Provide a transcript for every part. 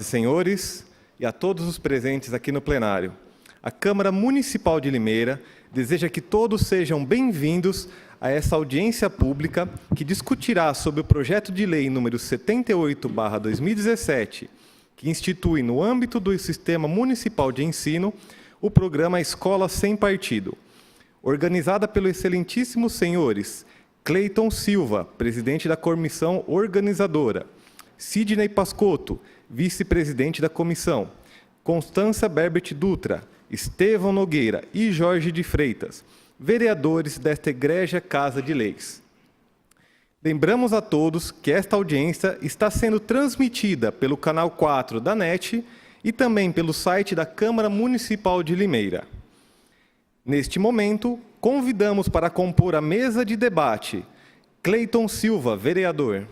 Senhores, e a todos os presentes aqui no plenário. A Câmara Municipal de Limeira deseja que todos sejam bem-vindos a essa audiência pública que discutirá sobre o projeto de lei número 78/2017, que institui no âmbito do Sistema Municipal de Ensino o programa Escola Sem Partido, organizada pelos excelentíssimos senhores Cleiton Silva, presidente da comissão organizadora, Sidney Pascotto, vice-presidente da comissão, Constância Berbert Dutra, Estevão Nogueira e Jorge de Freitas, vereadores desta egrégia Casa de Leis. Lembramos a todos que esta audiência está sendo transmitida pelo canal 4 da NET e também pelo site da Câmara Municipal de Limeira. Neste momento, convidamos para compor a mesa de debate Cleiton Silva, vereador.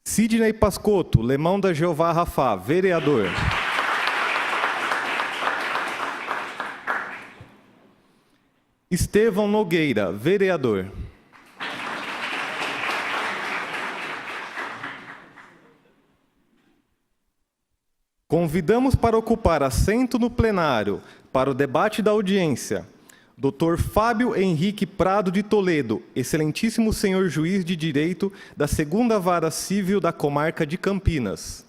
Sidney Pascotto, Lemão da Jeová Rafá, vereador. Estevão Nogueira, vereador. Convidamos para ocupar assento no plenário para o debate da audiência Dr. Fábio Henrique Prado de Toledo, excelentíssimo senhor juiz de direito da 2ª Vara Civil da Comarca de Campinas.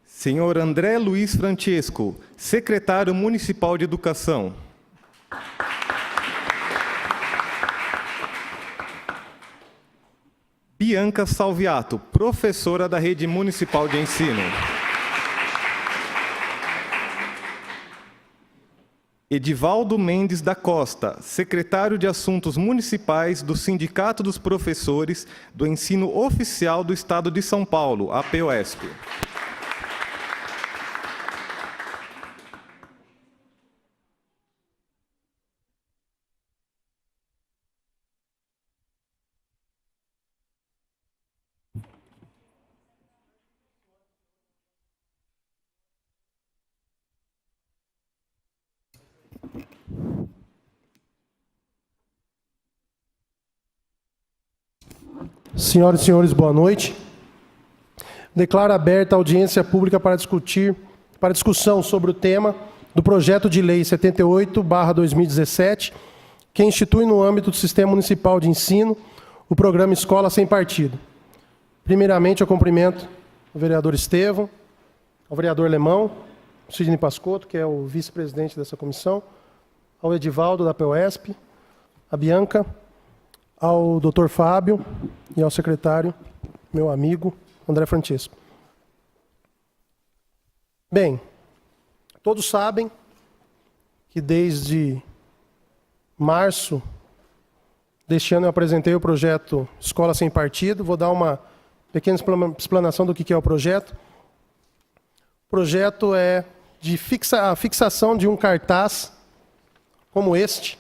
Senhor André Luiz Francesco, secretário municipal de Educação. Bianca Salviato, professora da Rede Municipal de Ensino. Edivaldo Mendes da Costa, secretário de Assuntos Municipais do Sindicato dos Professores do Ensino Oficial do Estado de São Paulo, APOESP. Senhoras e senhores, boa noite. Declaro aberta a audiência pública para discussão sobre o tema do projeto de lei 78/2017, que institui no âmbito do Sistema Municipal de Ensino o programa Escola Sem Partido. Primeiramente, eu cumprimento o vereador Estevão, o vereador Lemão, o Sidney Pascotto, que é o vice-presidente dessa comissão, ao Edivaldo da POESP, a Bianca, ao Dr. Fábio e ao secretário, meu amigo, André Francesco. Bem, todos sabem que desde março deste ano eu apresentei o projeto Escola Sem Partido. Vou dar uma pequena explanação do que é o projeto. O projeto é de a fixação de um cartaz como este,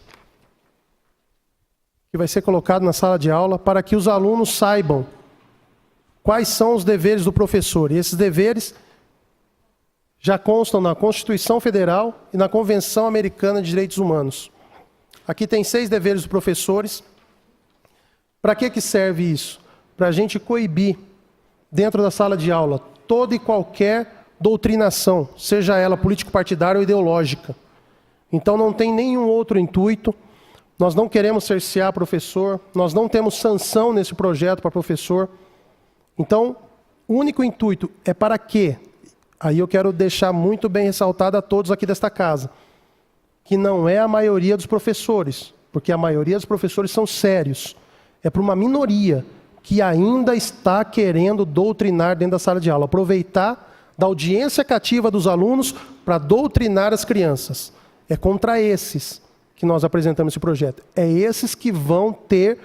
que vai ser colocado na sala de aula para que os alunos saibam quais são os deveres do professor. E esses deveres já constam na Constituição Federal e na Convenção Americana de Direitos Humanos. Aqui tem 6 deveres dos professores. Para que serve isso? Para a gente coibir, dentro da sala de aula, toda e qualquer doutrinação, seja ela político-partidária ou ideológica. Então não tem nenhum outro intuito. Nós não queremos cercear professor, nós não temos sanção nesse projeto para professor. Então, o único intuito é para quê? Aí eu quero deixar muito bem ressaltado a todos aqui desta casa, que não é a maioria dos professores, porque a maioria dos professores são sérios. É para uma minoria que ainda está querendo doutrinar dentro da sala de aula, aproveitar da audiência cativa dos alunos para doutrinar as crianças. É contra esses que nós apresentamos esse projeto. É esses que vão ter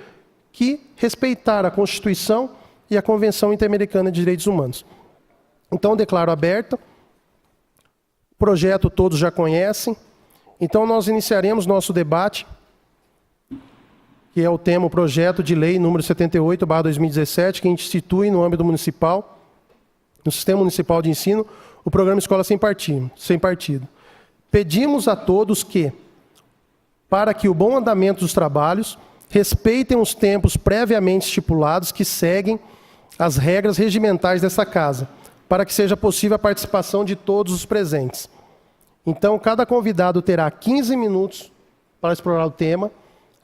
que respeitar a Constituição e a Convenção Interamericana de Direitos Humanos. Então, declaro aberta. O projeto todos já conhecem. Então, nós iniciaremos nosso debate, que é o tema, o projeto de lei número 78/2017, que institui no âmbito municipal no Sistema Municipal de Ensino, o programa Escola Sem Partido. Pedimos a todos que, para que o bom andamento dos trabalhos, respeitem os tempos previamente estipulados que seguem as regras regimentais dessa casa, para que seja possível a participação de todos os presentes. Então, cada convidado terá 15 minutos para explorar o tema.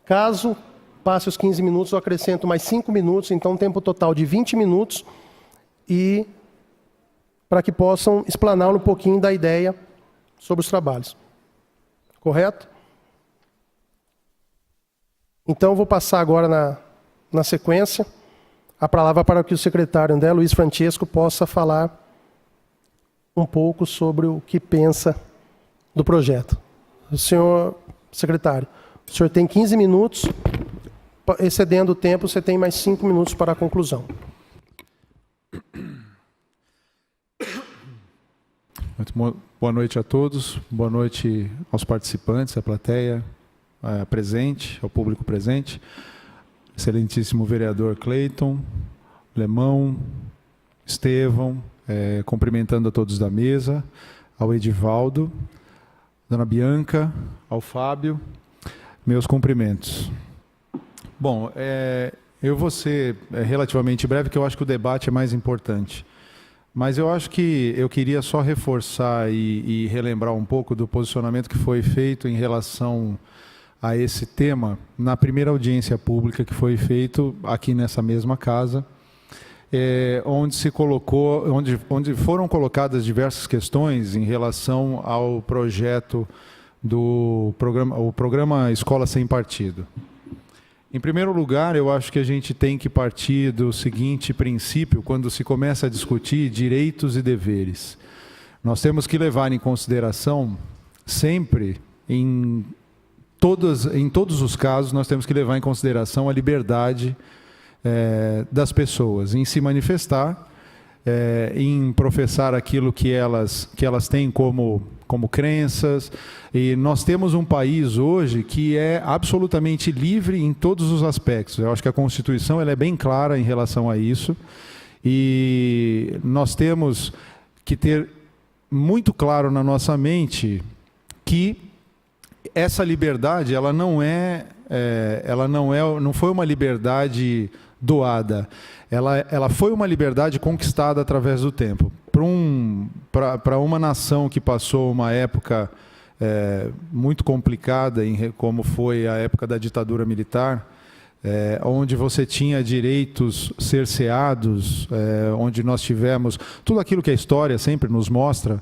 Caso passe os 15 minutos, eu acrescento mais 5 minutos, então um tempo total de 20 minutos, e para que possam explanar um pouquinho da ideia sobre os trabalhos. Correto? Então, eu vou passar agora na sequência a palavra para que o secretário André Luiz Francesco possa falar um pouco sobre o que pensa do projeto. O senhor secretário, o senhor tem 15 minutos, excedendo o tempo, você tem mais 5 minutos para a conclusão. Muito boa noite a todos, boa noite aos participantes, à plateia presente, ao público presente, excelentíssimo vereador Cleiton, Lemão, Estevão, cumprimentando a todos da mesa, ao Edivaldo, dona Bianca, ao Fábio, meus cumprimentos. Bom, eu vou ser relativamente breve, porque eu acho que o debate é mais importante. Mas eu acho que eu queria só reforçar e relembrar um pouco do posicionamento que foi feito em relação a esse tema na primeira audiência pública que foi feito aqui nessa mesma casa, onde se colocou, onde foram colocadas diversas questões em relação ao projeto do programa Escola Sem Partido. Em primeiro lugar, eu acho que a gente tem que partir do seguinte princípio quando se começa a discutir direitos e deveres. Nós temos que levar em consideração sempre, em todos os casos, nós temos que levar em consideração a liberdade das pessoas em se manifestar, em professar aquilo que elas têm como crenças. E nós temos um país hoje que é absolutamente livre em todos os aspectos. Eu acho que a Constituição ela é bem clara em relação a isso. E nós temos que ter muito claro na nossa mente que essa liberdade ela não foi uma liberdade doada. Ela foi uma liberdade conquistada através do tempo. Para uma nação que passou uma época muito complicada, como foi a época da ditadura militar, onde você tinha direitos cerceados, onde nós tivemos tudo aquilo que a história sempre nos mostra,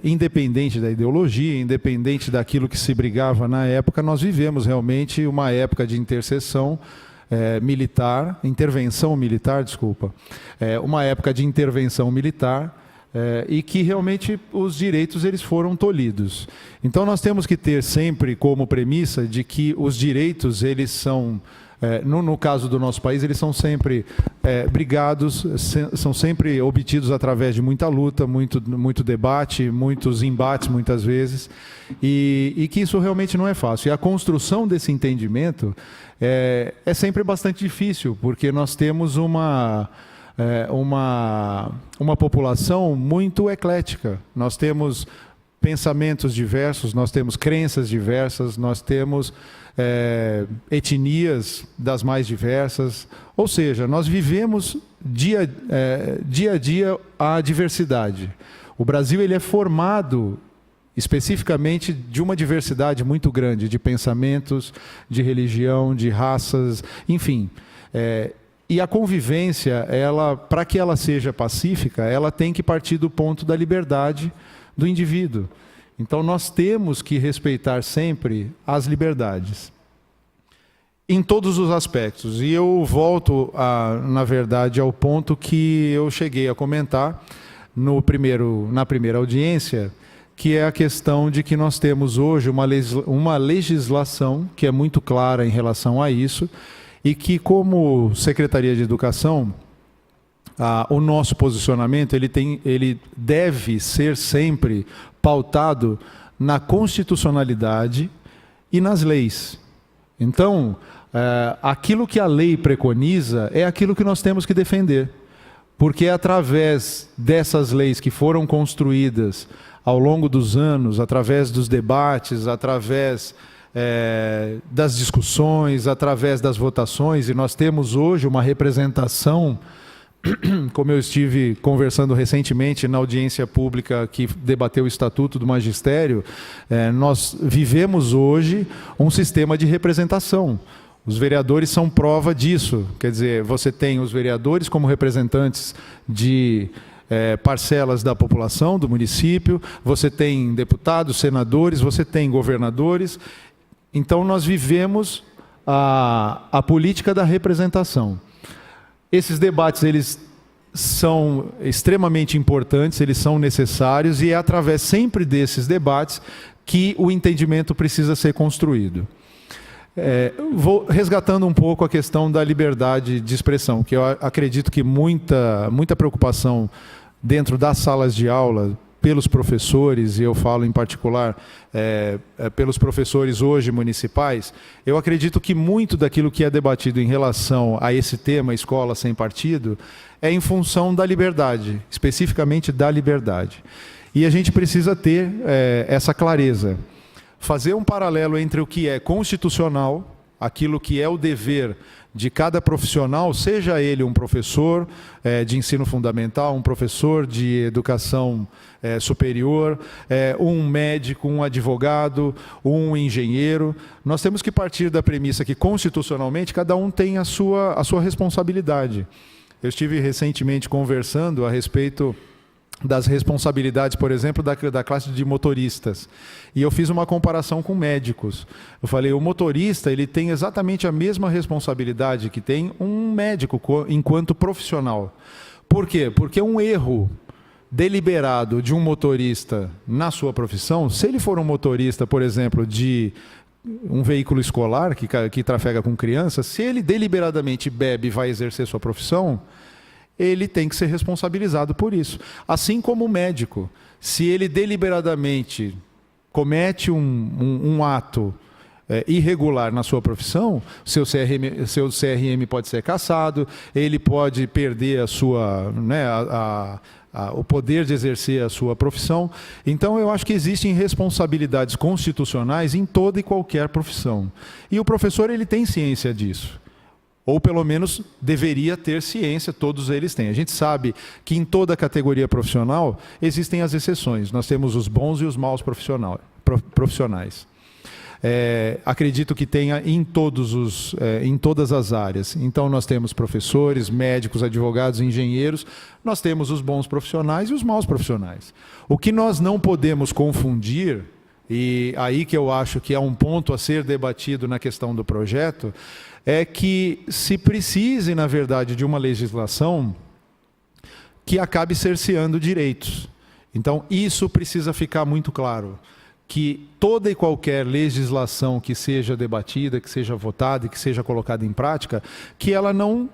independente da ideologia, independente daquilo que se brigava na época, nós vivemos realmente uma época de intervenção militar, uma época de intervenção militar, e que realmente os direitos eles foram tolhidos. Então nós temos que ter sempre como premissa de que os direitos eles são, no caso do nosso país, eles são sempre brigados, são sempre obtidos através de muita luta, muito debate, muitos embates muitas vezes, e que isso realmente não é fácil. E a construção desse entendimento é sempre bastante difícil, porque nós temos uma população muito eclética. Nós temos pensamentos diversos, nós temos crenças diversas, nós temos etnias das mais diversas. Ou seja, nós vivemos dia a dia a diversidade. O Brasil ele é formado especificamente de uma diversidade muito grande de pensamentos, de religião, de raças, enfim. E a convivência, para que ela seja pacífica, ela tem que partir do ponto da liberdade do indivíduo. Então, nós temos que respeitar sempre as liberdades, em todos os aspectos. E eu volto, na verdade, ao ponto que eu cheguei a comentar na primeira audiência, que é a questão de que nós temos hoje uma legislação que é muito clara em relação a isso, e que, como Secretaria de Educação, o nosso posicionamento ele deve ser sempre pautado na constitucionalidade e nas leis. Então, aquilo que a lei preconiza é aquilo que nós temos que defender. porque é através dessas leis que foram construídas ao longo dos anos, através dos debates, através das discussões, através das votações, e nós temos hoje uma representação, como eu estive conversando recentemente na audiência pública que debateu o Estatuto do Magistério, nós vivemos hoje um sistema de representação. Os vereadores são prova disso, quer dizer, você tem os vereadores como representantes de parcelas da população, do município, você tem deputados, senadores, você tem governadores. Então, nós vivemos a política da representação. Esses debates, eles são extremamente importantes, eles são necessários, e é através sempre desses debates que o entendimento precisa ser construído. Vou resgatando um pouco a questão da liberdade de expressão, que eu acredito que muita preocupação dentro das salas de aula, pelos professores, e eu falo em particular pelos professores hoje municipais, eu acredito que muito daquilo que é debatido em relação a esse tema, escola sem partido, é em função da liberdade, especificamente da liberdade. E a gente precisa ter essa clareza. Fazer um paralelo entre o que é constitucional, aquilo que é o dever de cada profissional, seja ele um professor de ensino fundamental, um professor de educação superior, um médico, um advogado, um engenheiro. Nós temos que partir da premissa que, constitucionalmente, cada um tem a sua responsabilidade. Eu estive recentemente conversando a respeito das responsabilidades, por exemplo, da classe de motoristas. E eu fiz uma comparação com médicos. Eu falei, o motorista, ele tem exatamente a mesma responsabilidade que tem um médico enquanto profissional. Por quê? Porque um erro deliberado de um motorista na sua profissão, se ele for um motorista, por exemplo, de um veículo escolar que trafega com crianças, se ele deliberadamente bebe e vai exercer sua profissão, ele tem que ser responsabilizado por isso. Assim como o médico, se ele deliberadamente comete um ato irregular na sua profissão, seu CRM pode ser cassado, ele pode perder o poder de exercer a sua profissão. Então, eu acho que existem responsabilidades constitucionais em toda e qualquer profissão. E o professor, ele tem ciência disso. Ou pelo menos deveria ter ciência, todos eles têm. A gente sabe que em toda categoria profissional existem as exceções. Nós temos os bons e os maus profissionais. Acredito que tenha em todas as áreas. Então nós temos professores, médicos, advogados, engenheiros, nós temos os bons profissionais e os maus profissionais. O que nós não podemos confundir, e aí que eu acho que é um ponto a ser debatido na questão do projeto, é que se precise, na verdade, de uma legislação que acabe cerceando direitos. Então, isso precisa ficar muito claro, que toda e qualquer legislação que seja debatida, que seja votada e que seja colocada em prática, que ela não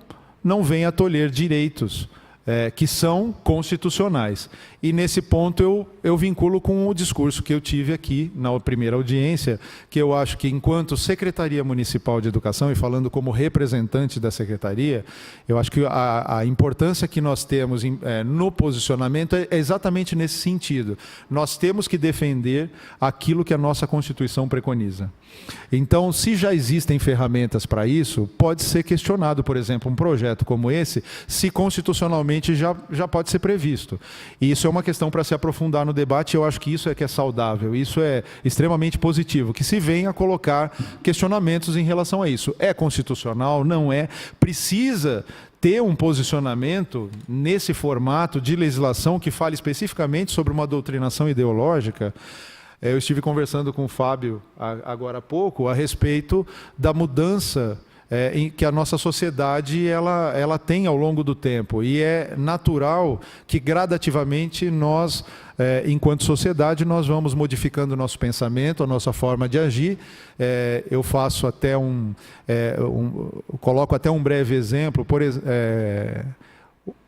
venha a tolher direitos que são constitucionais. E nesse ponto eu vinculo com o discurso que eu tive aqui na primeira audiência, que eu acho que enquanto Secretaria Municipal de Educação, e falando como representante da Secretaria, eu acho que a importância que nós temos no posicionamento é exatamente nesse sentido. Nós temos que defender aquilo que a nossa Constituição preconiza. Então, se já existem ferramentas para isso, pode ser questionado, por exemplo, um projeto como esse, se constitucionalmente já pode ser previsto. E isso é uma questão para se aprofundar no debate, e eu acho que isso é que é saudável, isso é extremamente positivo, que se venha a colocar questionamentos em relação a isso. É constitucional? Não é? Precisa ter um posicionamento nesse formato de legislação que fale especificamente sobre uma doutrinação ideológica? Eu estive conversando com o Fábio agora há pouco a respeito da mudança que a nossa sociedade ela tem ao longo do tempo. E é natural que gradativamente nós, enquanto sociedade, nós vamos modificando o nosso pensamento, a nossa forma de agir. Eu faço até coloco até um breve exemplo.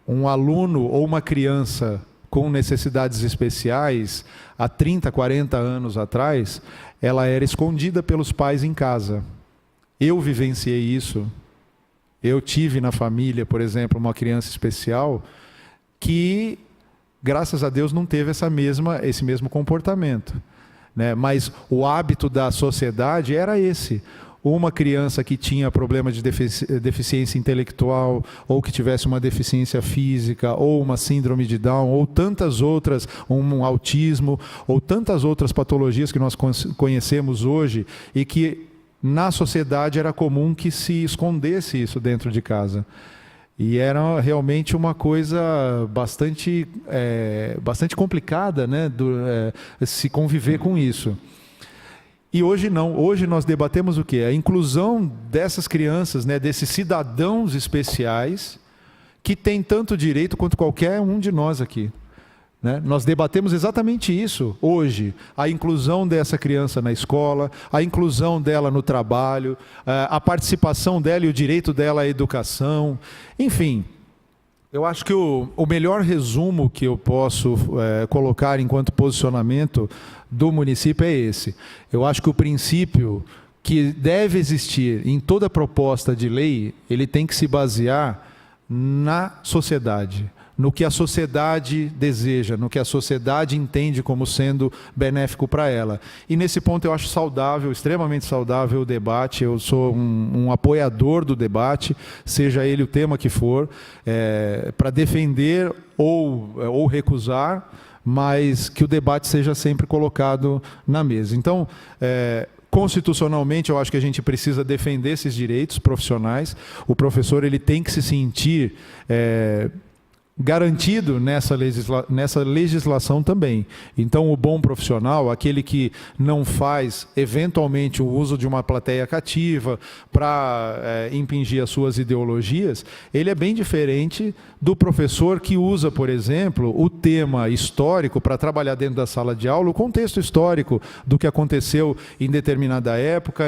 Um aluno ou uma criança com necessidades especiais, há 30, 40 anos atrás, ela era escondida pelos pais em casa. Eu vivenciei isso. Eu tive na família, por exemplo, uma criança especial que, graças a Deus, não teve esse mesmo comportamento, né? Mas o hábito da sociedade era esse. Uma criança que tinha problema de deficiência intelectual, ou que tivesse uma deficiência física, ou uma síndrome de Down, ou tantas outras, um autismo, ou tantas outras patologias que nós conhecemos hoje, e que na sociedade era comum que se escondesse isso dentro de casa. E era realmente uma coisa bastante complicada, né, se conviver com isso. E hoje não. Hoje nós debatemos o quê? A inclusão dessas crianças, né, desses cidadãos especiais, que têm tanto direito quanto qualquer um de nós aqui, né? Nós debatemos exatamente isso hoje. A inclusão dessa criança na escola, a inclusão dela no trabalho, a participação dela e o direito dela à educação. Enfim, eu acho que o melhor resumo que eu posso colocar enquanto posicionamento do município é esse. Eu acho que o princípio que deve existir em toda proposta de lei, ele tem que se basear na sociedade, no que a sociedade deseja, no que a sociedade entende como sendo benéfico para ela. E nesse ponto eu acho saudável, extremamente saudável o debate. Eu sou um apoiador do debate, seja ele o tema que for, para defender ou recusar, mas que o debate seja sempre colocado na mesa. Então, constitucionalmente, eu acho que a gente precisa defender esses direitos profissionais. O professor ele tem que se sentir garantido nessa legislação também. Então, o bom profissional, aquele que não faz, eventualmente, o uso de uma plateia cativa para impingir as suas ideologias, ele é bem diferente do professor que usa, por exemplo, o tema histórico para trabalhar dentro da sala de aula, o contexto histórico do que aconteceu em determinada época,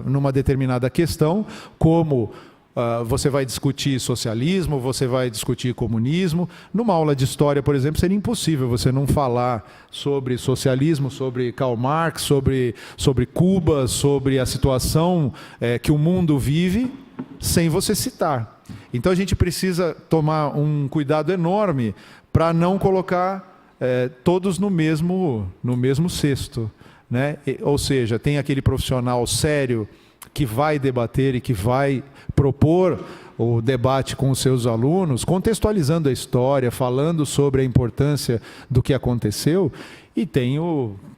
numa determinada questão, como você vai discutir socialismo, você vai discutir comunismo. Numa aula de história, por exemplo, seria impossível você não falar sobre socialismo, sobre Karl Marx, sobre Cuba, sobre a situação que o mundo vive, sem você citar. Então a gente precisa tomar um cuidado enorme para não colocar todos no mesmo cesto, né? Ou seja, tem aquele profissional sério que vai debater e que vai propor o debate com os seus alunos, contextualizando a história, falando sobre a importância do que aconteceu, e tem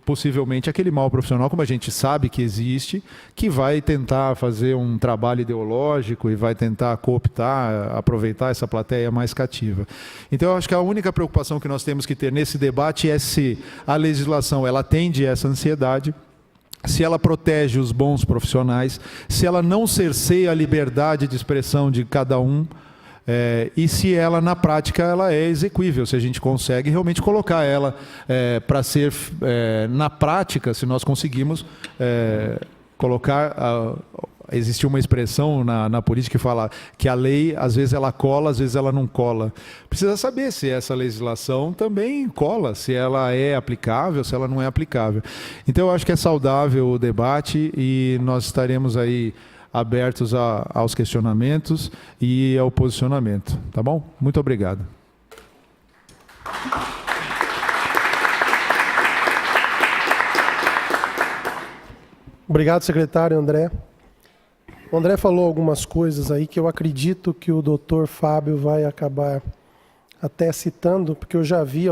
possivelmente aquele mau profissional, como a gente sabe que existe, que vai tentar fazer um trabalho ideológico e vai tentar cooptar, aproveitar essa plateia mais cativa. Então, eu acho que a única preocupação que nós temos que ter nesse debate é se a legislação ela atende essa ansiedade, se ela protege os bons profissionais, se ela não cerceia a liberdade de expressão de cada um, e se ela, na prática, ela é exequível, se a gente consegue realmente colocar ela para ser, na prática, se nós conseguimos colocar... Existe uma expressão na política que fala que a lei, às vezes ela cola, às vezes ela não cola. Precisa saber se essa legislação também cola, se ela é aplicável, se ela não é aplicável. Então, eu acho que é saudável o debate e nós estaremos aí abertos aos questionamentos e ao posicionamento. Tá bom? Muito obrigado. Obrigado, secretário André. O André falou algumas coisas aí que eu acredito que o doutor Fábio vai acabar até citando, porque eu já vi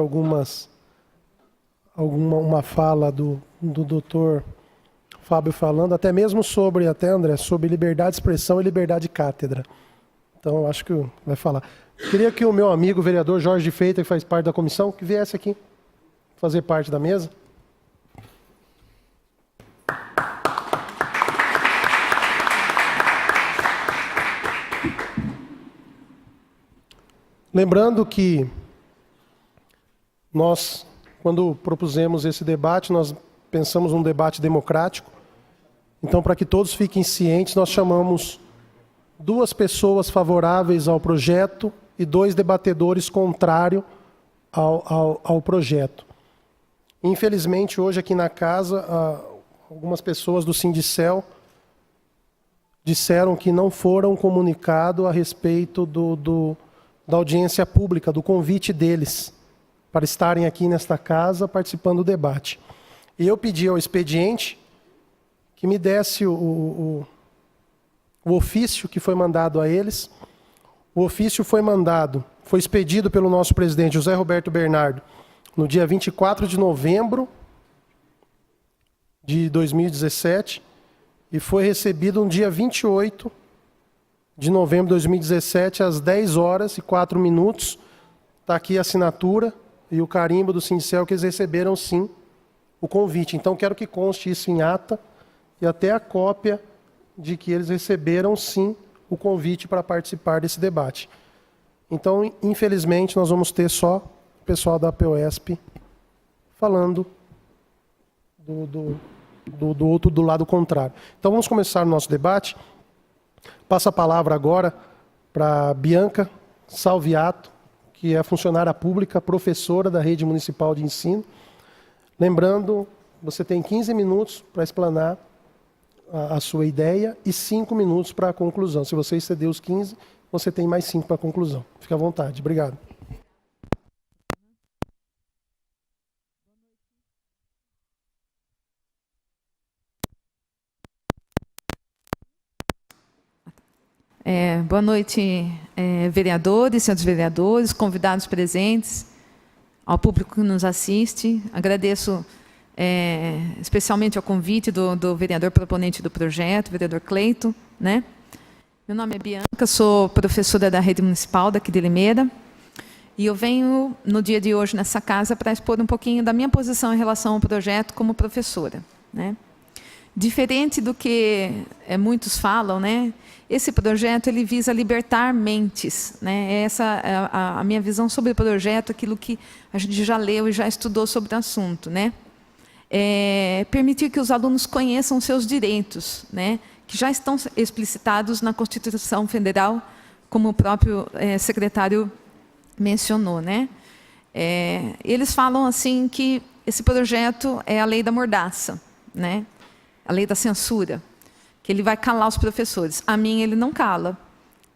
uma fala do doutor Fábio falando, até mesmo André, sobre liberdade de expressão e liberdade de cátedra. Então, eu acho que vai falar. Queria que o meu amigo, o vereador Jorge de Freitas, que faz parte da comissão, que viesse aqui fazer parte da mesa. Lembrando que nós, quando propusemos esse debate, nós pensamos num debate democrático. Então, para que todos fiquem cientes, nós chamamos 2 pessoas favoráveis ao projeto e 2 debatedores contrários ao projeto. Infelizmente, hoje aqui na casa, algumas pessoas do Sindicel disseram que não foram comunicados a respeito da audiência pública, do convite deles para estarem aqui nesta casa participando do debate. E eu pedi ao expediente que me desse o ofício que foi mandado a eles. O ofício foi expedido pelo nosso presidente José Roberto Bernardo no dia 24 de novembro de 2017 e foi recebido no dia 28 de novembro de 2017 às 10h04. Está aqui a assinatura e o carimbo do Sindicel que eles receberam sim o convite. Então quero que conste isso em ata e até a cópia de que eles receberam sim o convite para participar desse debate. Então, infelizmente, nós vamos ter só o pessoal da APOESP falando do lado contrário. Então vamos começar o nosso debate. Passo a palavra agora para Bianca Salviato, que é funcionária pública, professora da Rede Municipal de Ensino. Lembrando, você tem 15 minutos para explanar a sua ideia e 5 minutos para a conclusão. Se você exceder os 15, você tem mais 5 para a conclusão. Fique à vontade. Obrigado. Boa noite, vereadores, senhores vereadores, convidados presentes, ao público que nos assiste. Agradeço especialmente ao convite do vereador proponente do projeto, vereador Cleiton, né? Meu nome é Bianca, sou professora da Rede Municipal daqui de Limeira, e eu venho, no dia de hoje, nessa casa, para expor um pouquinho da minha posição em relação ao projeto como professora, né? Diferente do que muitos falam, né? Esse projeto ele visa libertar mentes, né? Essa é a minha visão sobre o projeto, aquilo que a gente já leu e já estudou sobre o assunto, né? Permitir que os alunos conheçam seus direitos, né? Que já estão explicitados na Constituição Federal, como o próprio secretário mencionou, né? Eles falam assim que esse projeto é a lei da mordaça, né? A lei da censura, que ele vai calar os professores. A mim ele não cala.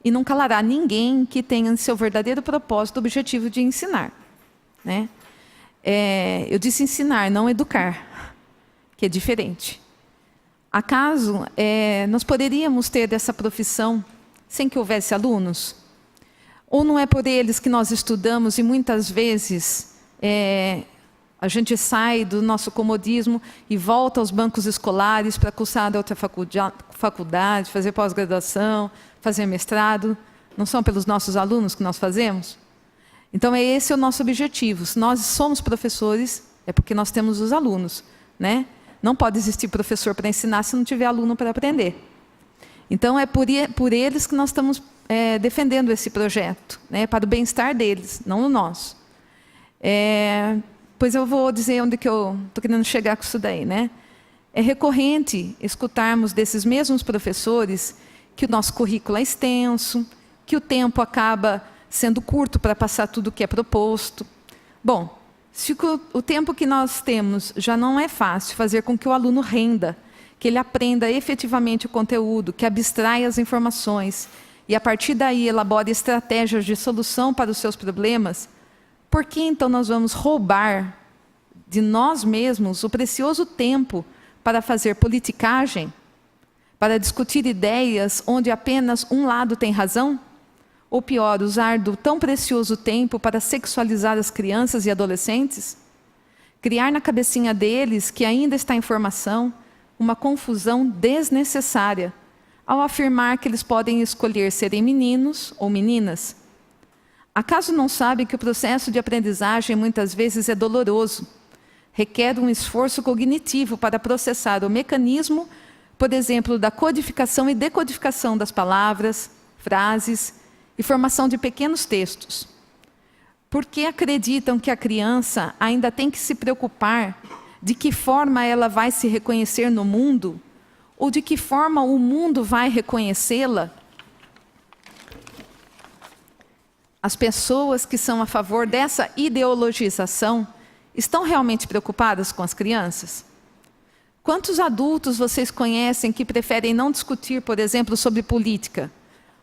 E não calará ninguém que tenha seu verdadeiro propósito, objetivo de ensinar, né? Eu disse ensinar, não educar, que é diferente. Acaso nós poderíamos ter dessa profissão sem que houvesse alunos? Ou não é por eles que nós estudamos e muitas vezes a gente sai do nosso comodismo e volta aos bancos escolares para cursar outra faculdade, fazer pós-graduação, fazer mestrado? Não são pelos nossos alunos que nós fazemos? Então, esse é o nosso objetivo. Se nós somos professores, é porque nós temos os alunos, né? Não pode existir professor para ensinar se não tiver aluno para aprender. Então, é por eles que nós estamos defendendo esse projeto, né? Para o bem-estar deles, não o nosso. Pois eu vou dizer onde que eu estou querendo chegar com isso daí, né? É recorrente escutarmos desses mesmos professores que o nosso currículo é extenso, que o tempo acaba sendo curto para passar tudo o que é proposto. Bom, se o tempo que nós temos já não é fácil fazer com que o aluno renda, que ele aprenda efetivamente o conteúdo, que abstraia as informações e, a partir daí, elabore estratégias de solução para os seus problemas, por que então nós vamos roubar de nós mesmos o precioso tempo para fazer politicagem, para discutir ideias onde apenas um lado tem razão? Ou pior, usar do tão precioso tempo para sexualizar as crianças e adolescentes? Criar na cabecinha deles, que ainda está em formação, uma confusão desnecessária, ao afirmar que eles podem escolher serem meninos ou meninas. Acaso não sabe que o processo de aprendizagem muitas vezes é doloroso? Requer um esforço cognitivo para processar o mecanismo, por exemplo, da codificação e decodificação das palavras, frases e formação de pequenos textos. Por que acreditam que a criança ainda tem que se preocupar de que forma ela vai se reconhecer no mundo? Ou de que forma o mundo vai reconhecê-la? As pessoas que são a favor dessa ideologização estão realmente preocupadas com as crianças? Quantos adultos vocês conhecem que preferem não discutir, por exemplo, sobre política?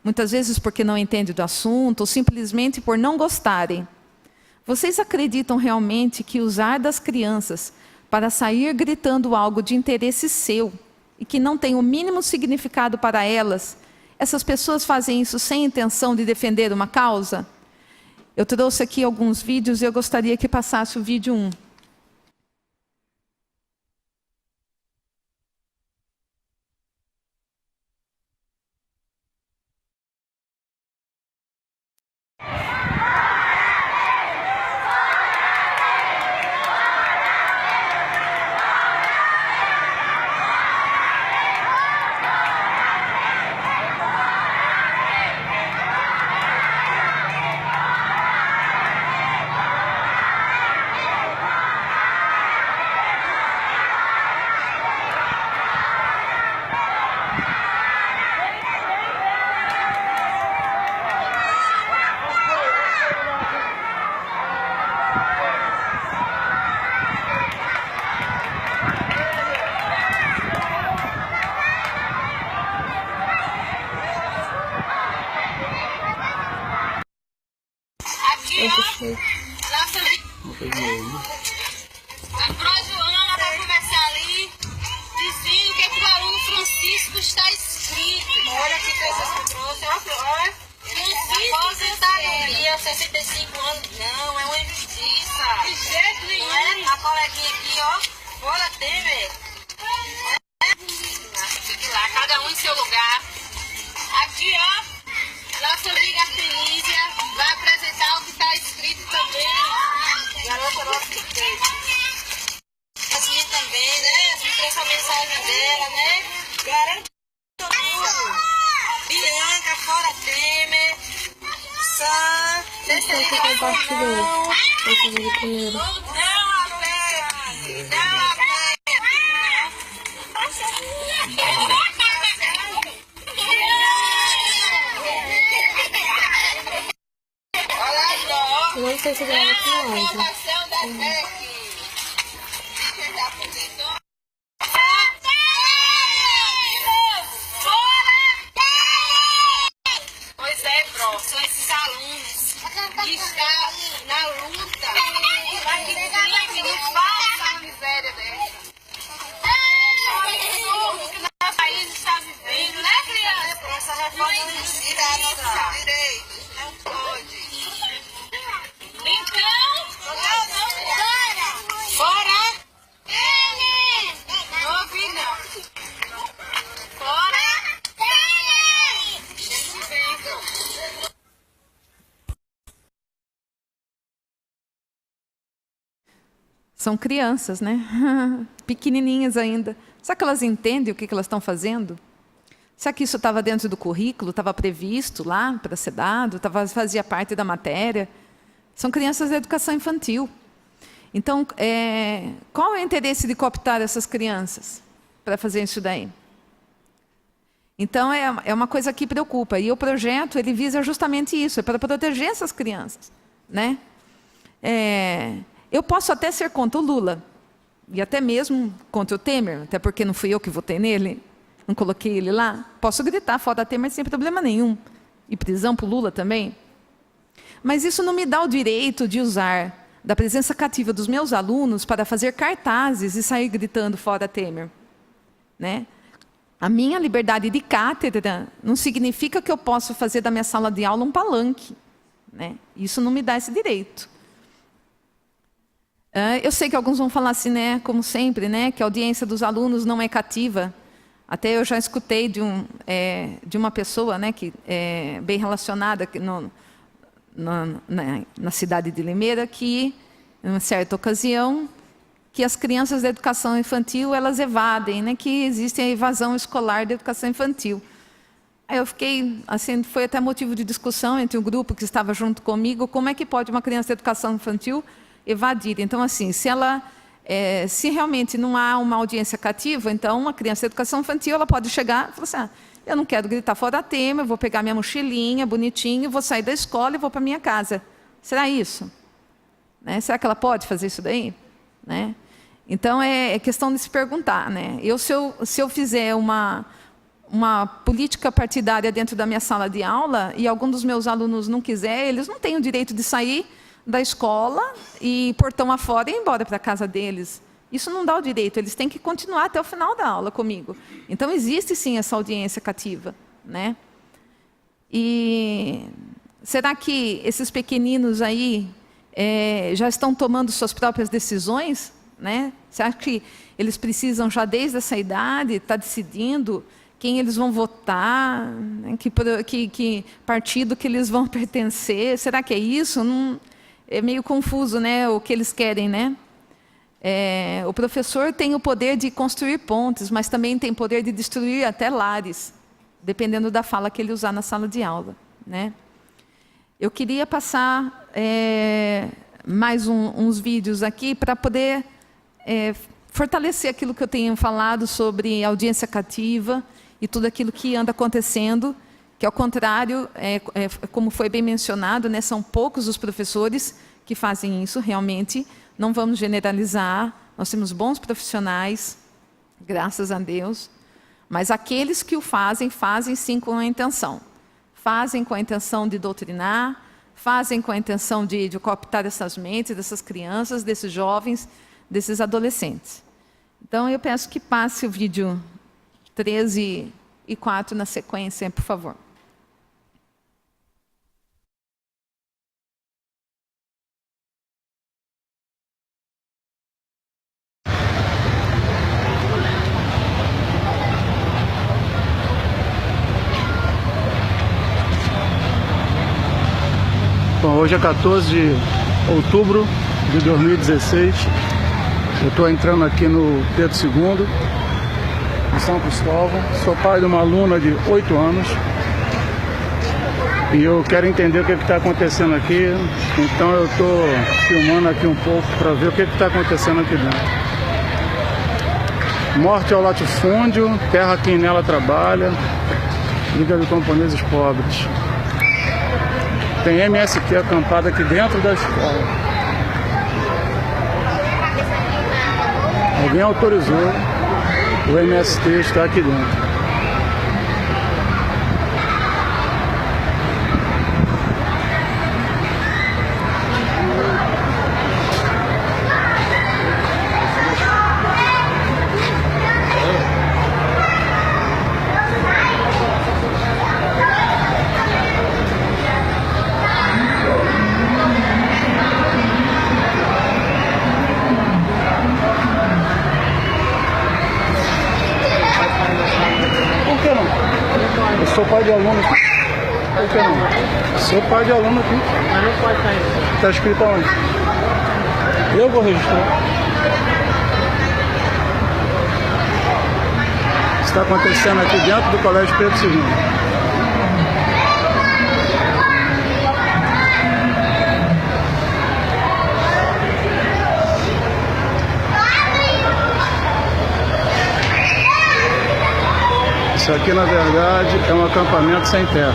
muitas vezes porque não entendem do assunto, ou simplesmente por não gostarem. Vocês acreditam realmente que usar das crianças para sair gritando algo de interesse seu, e que não tem o mínimo significado para elas, essas pessoas fazem isso sem intenção de defender uma causa? Eu trouxe aqui alguns vídeos e eu gostaria que passasse o vídeo 1. Aqui, ó, nossa a Projoana vai conversar ali, dizendo que o aluno Francisco está escrito. Olha que coisa que eu trouxe, olha. Francisco aposentadoria, 65 anos. Não, é uma injustiça. De jeito nenhum. É? A coleguinha aqui, ó, bora Temer. Fique lá, cada um em seu lugar. Aqui, ó. Nossa amiga Felícia vai apresentar o que está escrito também. Garota nossa que as minhas também, né? A gente trouxe a mensagem dela, né? Garante tudo. Bianca, fora Temer. Sam. Deixa eu compartilhar. Esse vídeo primeiro. Não, Almeida. Não, Almeida. Eu não sei se grava com áudio. Pois é, Pro, são esses alunos que estão na luta para que não faça uma miséria dessa. Olha que nosso país está vivendo, né, criança? Essa reforma não nosso direito, não pode. Então, fora! Não ouvi, não. Fora! São crianças, né? Pequenininhas ainda. Será que elas entendem o que elas estão fazendo? Será que isso estava dentro do currículo, estava previsto lá para ser dado, fazia parte da matéria? São crianças da educação infantil. Então, qual é o interesse de cooptar essas crianças para fazer isso daí? Então, é uma coisa que preocupa. E o projeto ele visa justamente isso, é para proteger essas crianças, né? Eu posso até ser contra o Lula, e até mesmo contra o Temer, até porque não fui eu que votei nele, não coloquei ele lá. Posso gritar fora Temer sem problema nenhum. E prisão para o Lula também. Mas isso não me dá o direito de usar da presença cativa dos meus alunos para fazer cartazes e sair gritando fora Temer, né? A minha liberdade de cátedra não significa que eu possa fazer da minha sala de aula um palanque, né? Isso não me dá esse direito. Eu sei que alguns vão falar assim, né, como sempre, né, que a audiência dos alunos não é cativa. Até eu já escutei de uma pessoa, né, que é bem relacionada na cidade de Limeira, que, em uma certa ocasião, que as crianças da educação infantil, elas evadem, né, que existe a evasão escolar da educação infantil. Aí eu fiquei, assim, foi até motivo de discussão entre o grupo que estava junto comigo, como é que pode uma criança da educação infantil evadir? Então, assim, se realmente não há uma audiência cativa, então uma criança de educação infantil ela pode chegar e falar assim, eu não quero gritar fora Temer, eu vou pegar minha mochilinha bonitinha, vou sair da escola e vou para minha casa. Será isso? Né? Será que ela pode fazer isso daí? Né? Então, é questão de se perguntar. Né? Se eu fizer uma política partidária dentro da minha sala de aula e algum dos meus alunos não quiser, eles não têm o direito de sair da escola e portão afora e ir embora para a casa deles. Isso não dá o direito, eles têm que continuar até o final da aula comigo. Então, existe sim essa audiência cativa, né? E será que esses pequeninos aí já estão tomando suas próprias decisões, né? Você acha que eles precisam, já desde essa idade, estar decidindo quem eles vão votar, né? que partido que eles vão pertencer? Será que é isso? Não, é meio confuso, né, o que eles querem, né? O professor tem o poder de construir pontes, mas também tem o poder de destruir até lares, dependendo da fala que ele usar na sala de aula, né? Eu queria passar mais uns vídeos aqui para poder fortalecer aquilo que eu tenho falado sobre audiência cativa e tudo aquilo que anda acontecendo, que ao contrário, como foi bem mencionado, né, são poucos os professores que fazem isso realmente. Não vamos generalizar, nós temos bons profissionais, graças a Deus, mas aqueles que o fazem, fazem sim com a intenção. Fazem com a intenção de doutrinar, fazem com a intenção de cooptar essas mentes, dessas crianças, desses jovens, desses adolescentes. Então, eu peço que passe o vídeo 13 e 4 na sequência, por favor. Bom, hoje é 14 de outubro de 2016. Eu estou entrando aqui no Pedro II, em São Cristóvão. Sou pai de uma aluna de 8 anos. E eu quero entender o que está acontecendo aqui. Então eu estou filmando aqui um pouco para ver o que está acontecendo aqui dentro. Morte ao latifúndio, terra quem nela trabalha, Liga de Camponeses Pobres. Tem MST acampada aqui dentro da escola. Alguém autorizou o MST estar aqui dentro. Eu sou pai de aluno aqui. Por que não? Sou pai de aluno aqui. Mas não pode sair. Está escrito aonde? Eu vou registrar. Está acontecendo aqui dentro do Colégio Pedro II. Isso aqui, na verdade, é um acampamento sem terra.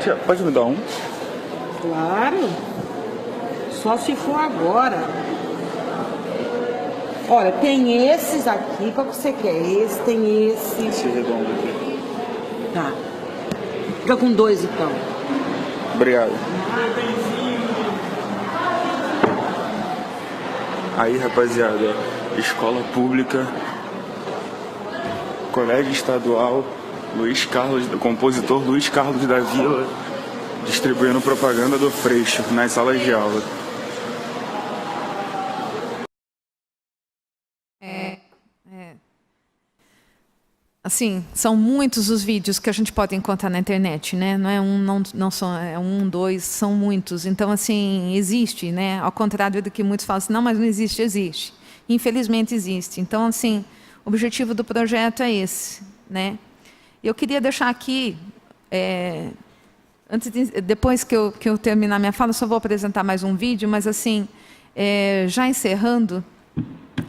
Tia, pode me dar um? Claro. Só se for agora. Olha, tem esses aqui. Qual que você quer? Esse, tem esse. Esse redondo aqui. Tá. Fica com 2, então. Obrigado. Aí, rapaziada, escola pública, colégio estadual, Luiz Carlos, compositor Luiz Carlos da Vila, distribuindo propaganda do Freixo nas salas de aula. Assim, são muitos os vídeos que a gente pode encontrar na internet, né? Não é um, não são, é um, dois, são muitos. Então, assim, existe, né? Ao contrário do que muitos falam assim, não, mas não existe, existe. Infelizmente existe. Então, assim, o objetivo do projeto é esse, né? Eu queria deixar aqui, depois que eu terminar minha fala, eu só vou apresentar mais um vídeo, mas assim, já encerrando,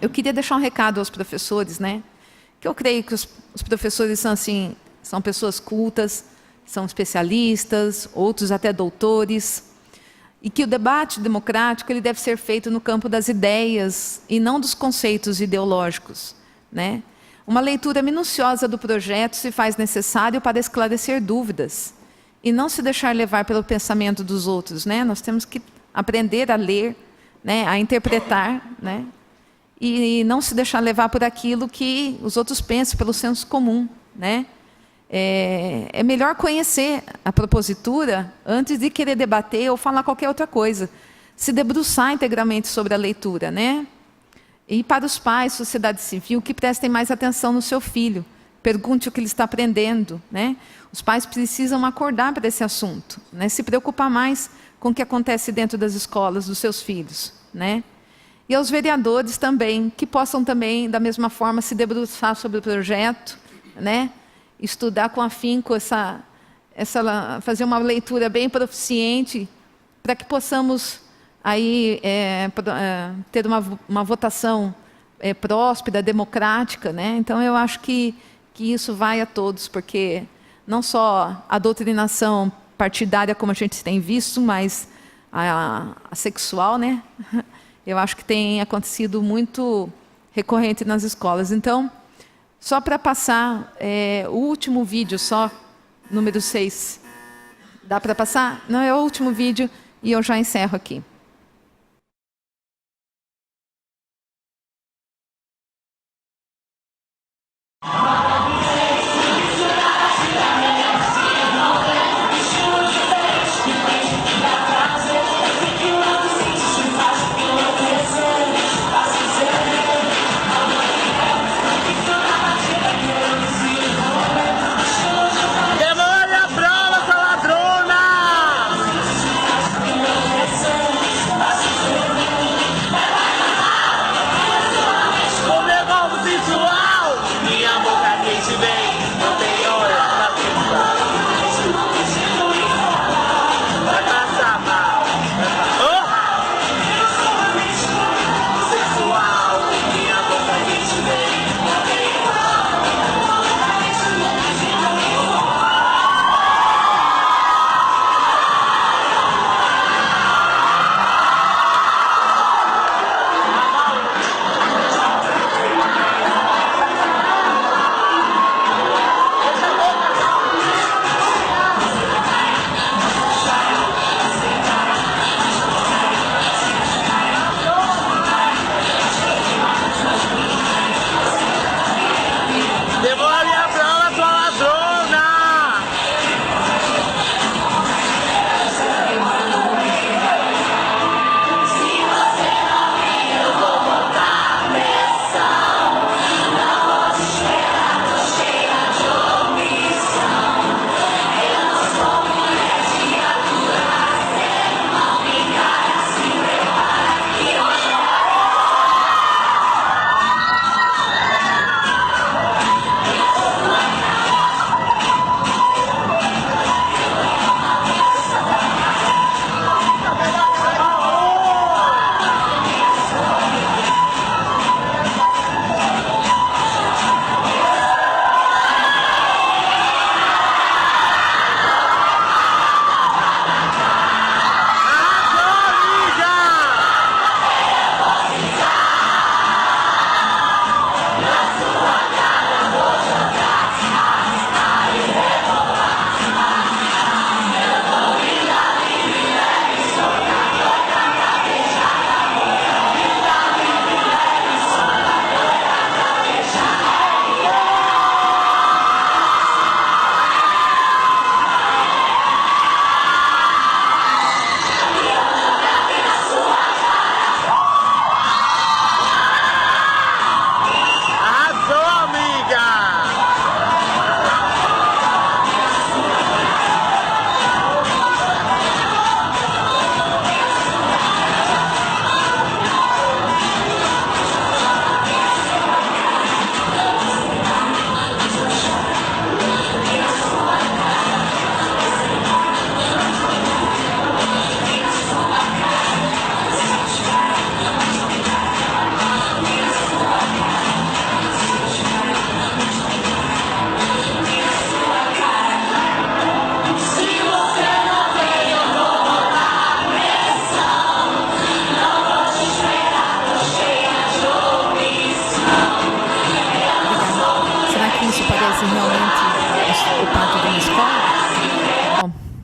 eu queria deixar um recado aos professores, né? Que eu creio que os professores são, assim, são pessoas cultas, são especialistas, outros até doutores. e que o debate democrático ele deve ser feito no campo das ideias e não dos conceitos ideológicos, né? Uma leitura minuciosa do projeto se faz necessário para esclarecer dúvidas e não se deixar levar pelo pensamento dos outros, né? Nós temos que aprender a ler, né? A interpretar, né? E não se deixar levar por aquilo que os outros pensam, pelo senso comum, né? É melhor conhecer a propositura antes de querer debater ou falar qualquer outra coisa. Se debruçar integralmente sobre a leitura, né? E para os pais, sociedade civil, que prestem mais atenção no seu filho. Pergunte o que ele está aprendendo, né? Os pais precisam acordar para esse assunto, né? Se preocupar mais com o que acontece dentro das escolas dos seus filhos, né? E aos vereadores também, que possam também, da mesma forma, se debruçar sobre o projeto, né? Estudar com afinco fazer uma leitura bem proficiente, para que possamos aí, ter uma votação próspera, democrática, né? Então, eu acho que isso vai a todos, porque não só a doutrinação partidária, como a gente tem visto, mas a sexual, né? Eu acho que tem acontecido muito recorrente nas escolas. Então, só para passar, o último vídeo só, número 6. Dá para passar? Não, é o último vídeo e eu já encerro aqui.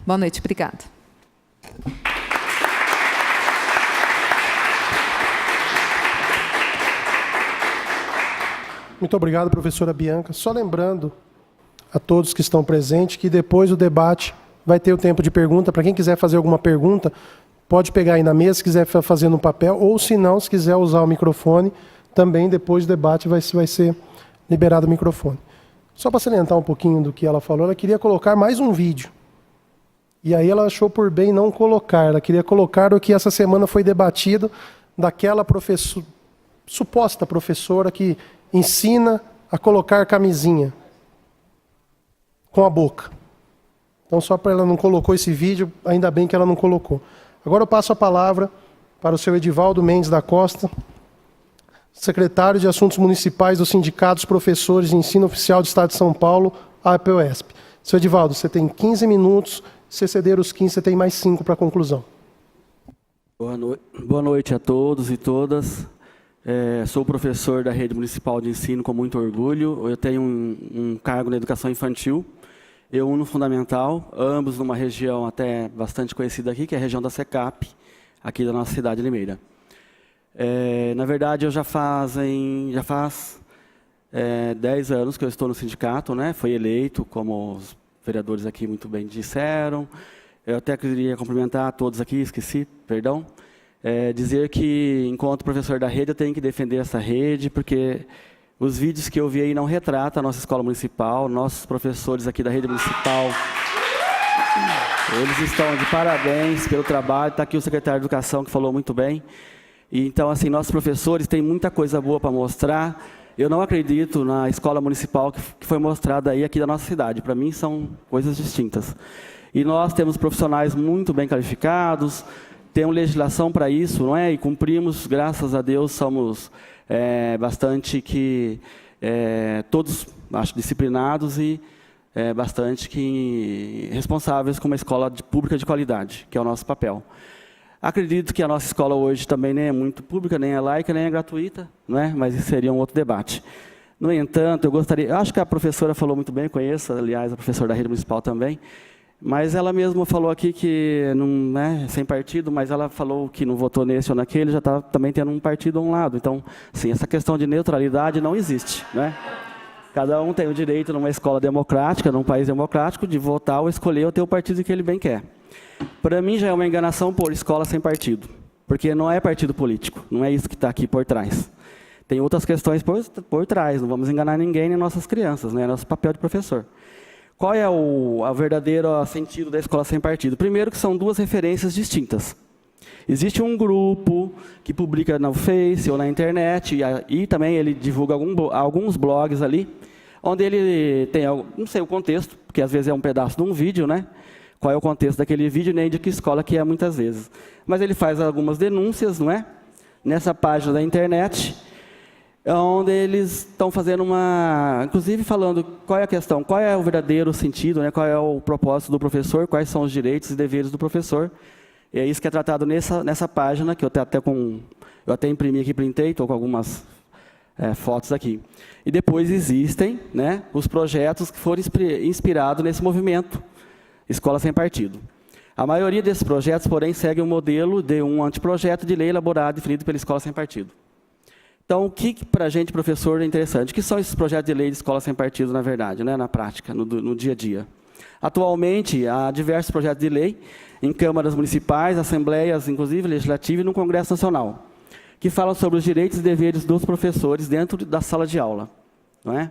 Boa noite, obrigada. Muito obrigado, professora Bianca. Só lembrando a todos que estão presentes que depois do debate vai ter o tempo de pergunta. Para quem quiser fazer alguma pergunta, pode pegar aí na mesa, se quiser fazer no papel, ou se não, se quiser usar o microfone, também depois do debate vai ser liberado o microfone. Só para salientar um pouquinho do que ela falou, ela queria colocar mais um vídeo. E aí ela achou por bem não colocar. Ela queria colocar o que essa semana foi debatido daquela suposta professora que ensina a colocar camisinha com a boca. Então, só para ela não colocou esse vídeo, ainda bem que ela não colocou. Agora eu passo a palavra para o seu Edivaldo Mendes da Costa, secretário de Assuntos Municipais do Sindicato dos Professores de Ensino Oficial do Estado de São Paulo, APOESP. Seu Edivaldo, você tem 15 minutos, se exceder os 15, você tem mais 5 para a conclusão. Boa noite a todos e todas. Sou professor da Rede Municipal de Ensino com muito orgulho. Eu tenho um cargo na educação infantil, eu no fundamental, ambos numa região até bastante conhecida aqui, que é a região da SECAP, aqui da nossa cidade de Limeira. Na verdade, eu já faz 10 anos que eu estou no sindicato, né? Fui eleito, como os vereadores aqui muito bem disseram. Eu até queria cumprimentar a todos aqui, esqueci, perdão. Dizer que, enquanto professor da rede, eu tenho que defender essa rede, porque os vídeos que eu vi aí não retratam a nossa escola municipal, nossos professores aqui da rede municipal, eles estão de parabéns pelo trabalho. Está aqui o secretário de Educação, que falou muito bem. E, então, assim, nossos professores têm muita coisa boa para mostrar. Eu não acredito na escola municipal que foi mostrada aí aqui da nossa cidade. Para mim, são coisas distintas. E nós temos profissionais muito bem qualificados, temos legislação para isso, não é? E cumprimos, graças a Deus, somos bastante todos, acho, disciplinados e bastante responsáveis com uma escola pública de qualidade, que é o nosso papel. Acredito que a nossa escola hoje também nem é muito pública, nem é laica, nem é gratuita, não é? Mas isso seria um outro debate. No entanto, eu acho que a professora falou muito bem, conheço, aliás, a professora da rede municipal também, mas ela mesma falou aqui que não é sem partido, mas ela falou que não votou nesse ou naquele, já está também tendo um partido a um lado. Então, sim, essa questão de neutralidade não existe, né? Cada um tem o direito, numa escola democrática, num país democrático, de votar ou escolher ou ter o partido que ele bem quer. Para mim, já é uma enganação pôr escola sem partido, porque não é partido político, não é isso que está aqui por trás. Tem outras questões por trás, não vamos enganar ninguém nem nossas crianças, né? É nosso papel de professor. Qual é o verdadeiro sentido da escola sem partido? Primeiro, que são duas referências distintas. Existe um grupo que publica no Face ou na internet, e também ele divulga alguns blogs ali, onde ele tem, não sei o contexto, porque às vezes é um pedaço de um vídeo, né? Qual é o contexto daquele vídeo, nem de que escola que é muitas vezes. Mas ele faz algumas denúncias, não é? Nessa página da internet, onde eles estão fazendo inclusive falando qual é a questão, qual é o verdadeiro sentido, né? Qual é o propósito do professor, quais são os direitos e deveres do professor. E é isso que é tratado nessa página, que eu até imprimi aqui, printei, estou com algumas fotos aqui. E depois existem, né, os projetos que foram inspirados nesse movimento, Escola Sem Partido. A maioria desses projetos, porém, segue o modelo de um anteprojeto de lei elaborado e definido pela Escola Sem Partido. Então, o que para a gente, professor, é interessante? O que são esses projetos de lei de escola sem partido, na verdade, né, na prática, no dia a dia? Atualmente, há diversos projetos de lei em câmaras municipais, assembleias, inclusive legislativa e no Congresso Nacional, que falam sobre os direitos e deveres dos professores dentro da sala de aula, não é?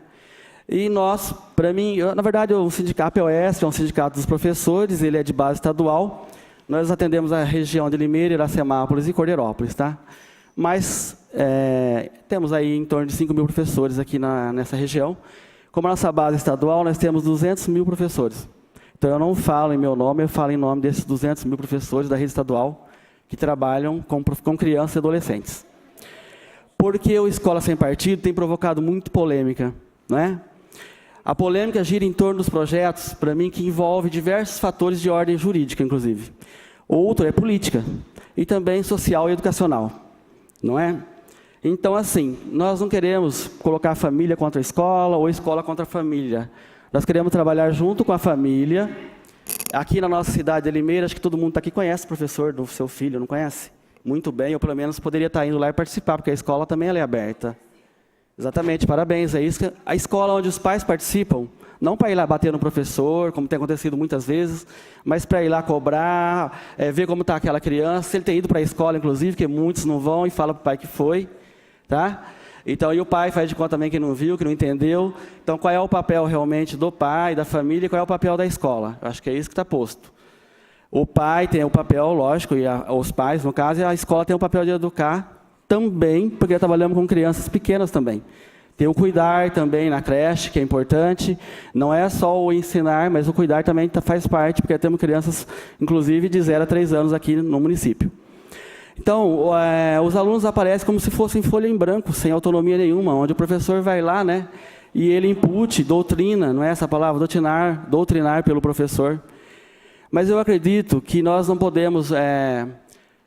E nós, para mim, na verdade, o sindicato APOESP é um sindicato dos professores, ele é de base estadual. Nós atendemos a região de Limeira, Iracemápolis e Cordeirópolis, tá? Mas temos aí em torno de 5 mil professores aqui nessa região. Como a nossa base estadual, nós temos 200 mil professores. Então, eu não falo em meu nome, eu falo em nome desses 200 mil professores da rede estadual que trabalham com crianças e adolescentes. Porque o Escola Sem Partido tem provocado muito polêmica, não é? A polêmica gira em torno dos projetos, para mim, que envolve diversos fatores de ordem jurídica, inclusive. Outro é política, e também social e educacional, não é? Então, assim, nós não queremos colocar a família contra a escola ou a escola contra a família. Nós queremos trabalhar junto com a família, aqui na nossa cidade de Limeira, acho que todo mundo está aqui conhece o professor do seu filho, não conhece? Muito bem, ou pelo menos poderia estar indo lá e participar, porque a escola também ela é aberta. Exatamente, parabéns. É isso que a escola onde os pais participam, não para ir lá bater no professor, como tem acontecido muitas vezes, mas para ir lá cobrar, ver como está aquela criança, se ele tem ido para a escola, inclusive, que muitos não vão e falam para o pai que foi, tá? Então, e o pai faz de conta também que não viu, que não entendeu. Então, qual é o papel realmente do pai, da família, e qual é o papel da escola? Eu acho que é isso que está posto. O pai tem o papel, lógico, e os pais, no caso, e a escola tem o papel de educar também, porque trabalhamos com crianças pequenas também. Tem o cuidar também na creche, que é importante. Não é só o ensinar, mas o cuidar também faz parte, porque temos crianças, inclusive, de 0 a 3 anos aqui no município. Então, os alunos aparecem como se fossem folha em branco, sem autonomia nenhuma, onde o professor vai lá, né, e ele input, doutrina, não é essa a palavra, doutrinar pelo professor. Mas eu acredito que nós não podemos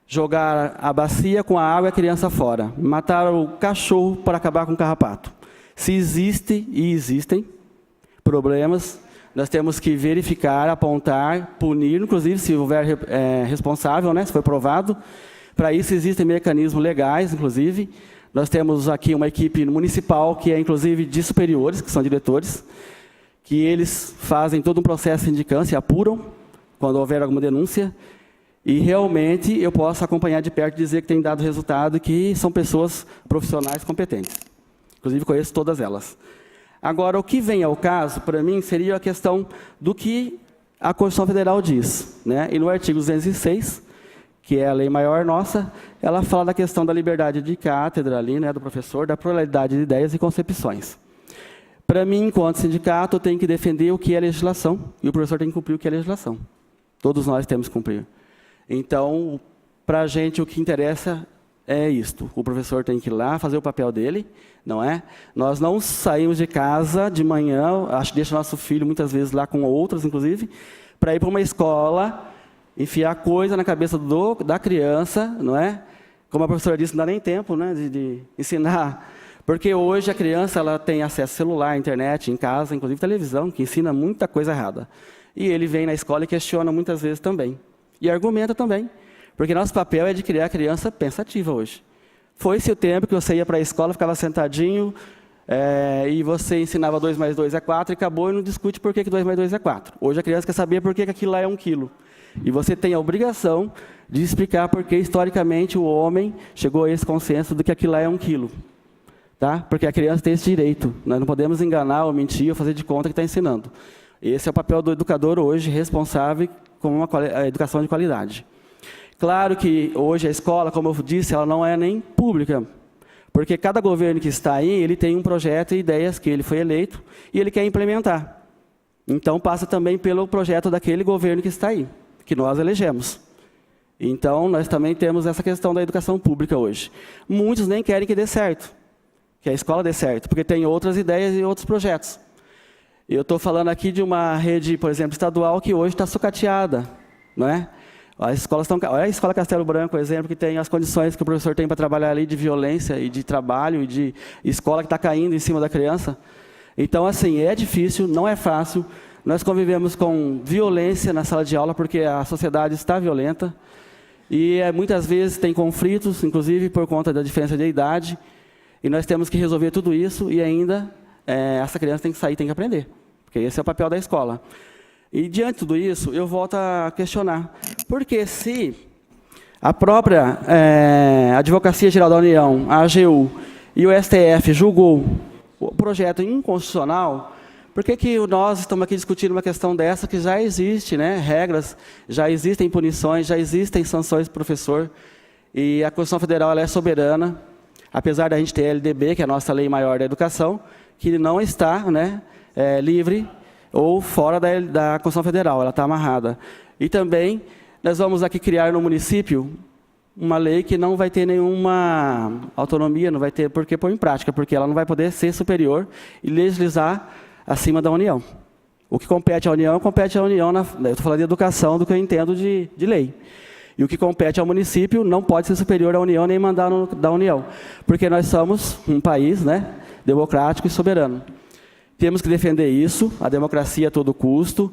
jogar a bacia com a água e a criança fora, matar o cachorro para acabar com o carrapato. Se existe e existem problemas, nós temos que verificar, apontar, punir, inclusive se houver responsável, né, se for provado. Para isso existem mecanismos legais, inclusive. Nós temos aqui uma equipe municipal que é, inclusive, de superiores, que são diretores, que eles fazem todo um processo de sindicância, apuram quando houver alguma denúncia, e realmente eu posso acompanhar de perto e dizer que tem dado resultado, que são pessoas profissionais competentes. Inclusive, conheço todas elas. Agora, o que vem ao caso, para mim, seria a questão do que a Constituição Federal diz, né? E no artigo 206, que é a lei maior nossa, ela fala da questão da liberdade de cátedra ali, né, do professor, da pluralidade de ideias e concepções. Para mim, enquanto sindicato, eu tenho que defender o que é legislação, e o professor tem que cumprir o que é legislação. Todos nós temos que cumprir. Então, para a gente, o que interessa é isto. O professor tem que ir lá fazer o papel dele, não é? Nós não saímos de casa de manhã, acho que deixa nosso filho muitas vezes lá com outros, inclusive, para ir para uma escola, enfiar coisa na cabeça da criança, não é? Como a professora disse, não dá nem tempo, né, de ensinar. Porque hoje a criança ela tem acesso a celular, internet, em casa, inclusive televisão, que ensina muita coisa errada. E ele vem na escola e questiona muitas vezes também. E argumenta também. Porque nosso papel é de criar a criança pensativa hoje. Foi-se o tempo que você ia para a escola, ficava sentadinho, e você ensinava 2 mais 2 é 4, e acabou e não discute por que 2 mais 2 é 4. Hoje a criança quer saber por que aquilo lá é 1 quilo. E você tem a obrigação de explicar por que, historicamente, o homem chegou a esse consenso de que aquilo lá é 1 quilo. Tá? Porque a criança tem esse direito. Nós não podemos enganar ou mentir ou fazer de conta que está ensinando. Esse é o papel do educador hoje, responsável com uma educação de qualidade. Claro que hoje a escola, como eu disse, ela não é nem pública. Porque cada governo que está aí, ele tem um projeto e ideias que ele foi eleito e ele quer implementar. Então, passa também pelo projeto daquele governo que está aí, que nós elegemos. Então, nós também temos essa questão da educação pública hoje. Muitos nem querem que dê certo, que a escola dê certo, porque tem outras ideias e outros projetos. Eu estou falando aqui de uma rede, por exemplo, estadual, que hoje está sucateada, não é? As escolas estão... Olha a Escola Castelo Branco, por exemplo, que tem as condições que o professor tem para trabalhar ali de violência e de trabalho e de escola que está caindo em cima da criança. Então, assim, é difícil, não é fácil. Nós convivemos com violência na sala de aula, porque a sociedade está violenta. E muitas vezes tem conflitos, inclusive por conta da diferença de idade. E nós temos que resolver tudo isso e ainda essa criança tem que sair, tem que aprender. Porque esse é o papel da escola. E diante de tudo isso, eu volto a questionar. Porque se a própria Advocacia Geral da União, a AGU, e o STF julgou o projeto inconstitucional, por que nós estamos aqui discutindo uma questão dessa que já existe, né, regras, já existem punições, já existem sanções do professor, e a Constituição Federal ela é soberana, apesar da gente ter a LDB, que é a nossa lei maior da educação, que não está, né, livre ou fora da Constituição Federal, ela está amarrada. E também nós vamos aqui criar no município uma lei que não vai ter nenhuma autonomia, não vai ter por que pôr em prática, porque ela não vai poder ser superior e legislar acima da União. O que compete à União, compete à União, eu estou falando de educação, do que eu entendo de lei. E o que compete ao município não pode ser superior à União, nem mandar da União, porque nós somos um país, né, democrático e soberano. Temos que defender isso, a democracia a todo custo,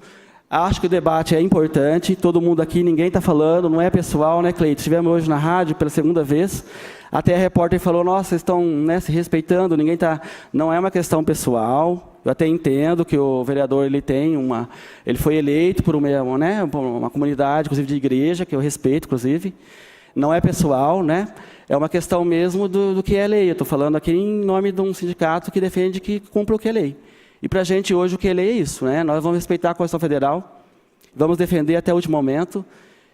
Acho que o debate é importante, todo mundo aqui, ninguém está falando, não é pessoal, né, Cleiton? Estivemos hoje na rádio pela segunda vez, até a repórter falou, nossa, vocês estão, né, se respeitando, ninguém está... Não é uma questão pessoal, eu até entendo que o vereador ele foi eleito por uma comunidade, inclusive de igreja, que eu respeito, inclusive. Não é pessoal, né? É uma questão mesmo do que é lei. Eu estou falando aqui em nome de um sindicato que defende que cumpra o que é lei. E para a gente hoje o que é lei é isso, né? Nós vamos respeitar a Constituição Federal, vamos defender até o último momento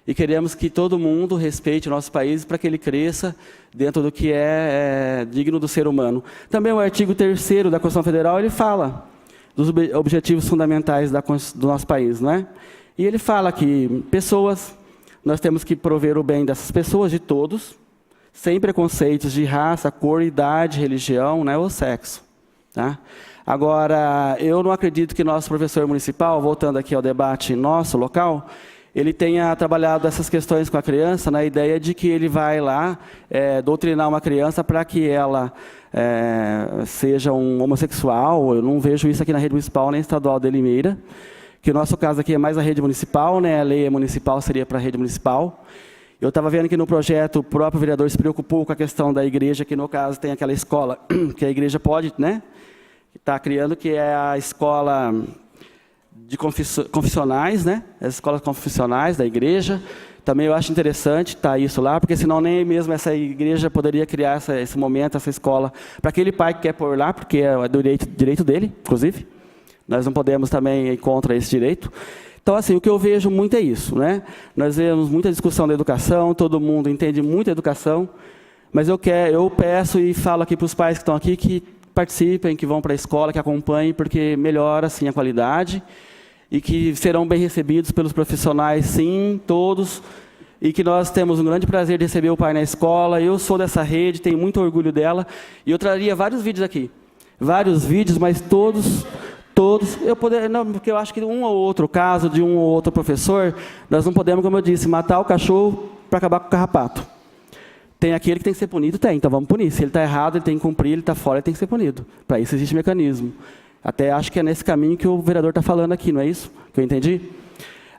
e queremos que todo mundo respeite o nosso país para que ele cresça dentro do que é digno do ser humano. Também o artigo 3º da Constituição Federal, ele fala dos objetivos fundamentais do nosso país, não é? E ele fala que nós temos que prover o bem dessas pessoas, de todos, sem preconceitos de raça, cor, idade, religião, né, ou sexo. Tá? Agora, eu não acredito que nosso professor municipal, voltando aqui ao debate nosso, local, ele tenha trabalhado essas questões com a criança na ideia de que ele vai lá doutrinar uma criança para que ela seja um homossexual. Eu não vejo isso aqui na rede municipal nem estadual de Limeira, que o nosso caso aqui é mais a rede municipal, né? A lei municipal seria para a rede municipal. Eu estava vendo que no projeto o próprio vereador se preocupou com a questão da igreja, que no caso tem aquela escola que a igreja pode, né? Está criando, que é a escola de confessionais, né? As escolas confessionais da igreja. Também eu acho interessante estar isso lá, porque senão nem mesmo essa igreja poderia criar esse momento, essa escola, para aquele pai que quer pôr lá, porque é do direito dele, inclusive. Nós não podemos também ir contra esse direito. Então, assim, o que eu vejo muito é isso, né? Nós vemos muita discussão da educação, todo mundo entende muito a educação, mas eu peço e falo aqui para os pais que estão aqui que participem, que vão para a escola, que acompanhem, porque melhora, assim, a qualidade e que serão bem recebidos pelos profissionais, sim, todos, e que nós temos um grande prazer de receber o pai na escola. Eu sou dessa rede, tenho muito orgulho dela, e eu traria vários vídeos aqui. Vários vídeos, mas todos, porque eu acho que um ou outro caso de um ou outro professor, nós não podemos, como eu disse, matar o cachorro para acabar com o carrapato. Tem aquele que tem que ser punido? Tem, então vamos punir. Se ele está errado, ele tem que cumprir, ele está fora, ele tem que ser punido. Para isso existe mecanismo. Até acho que é nesse caminho que o vereador está falando aqui, não é isso? Que eu entendi?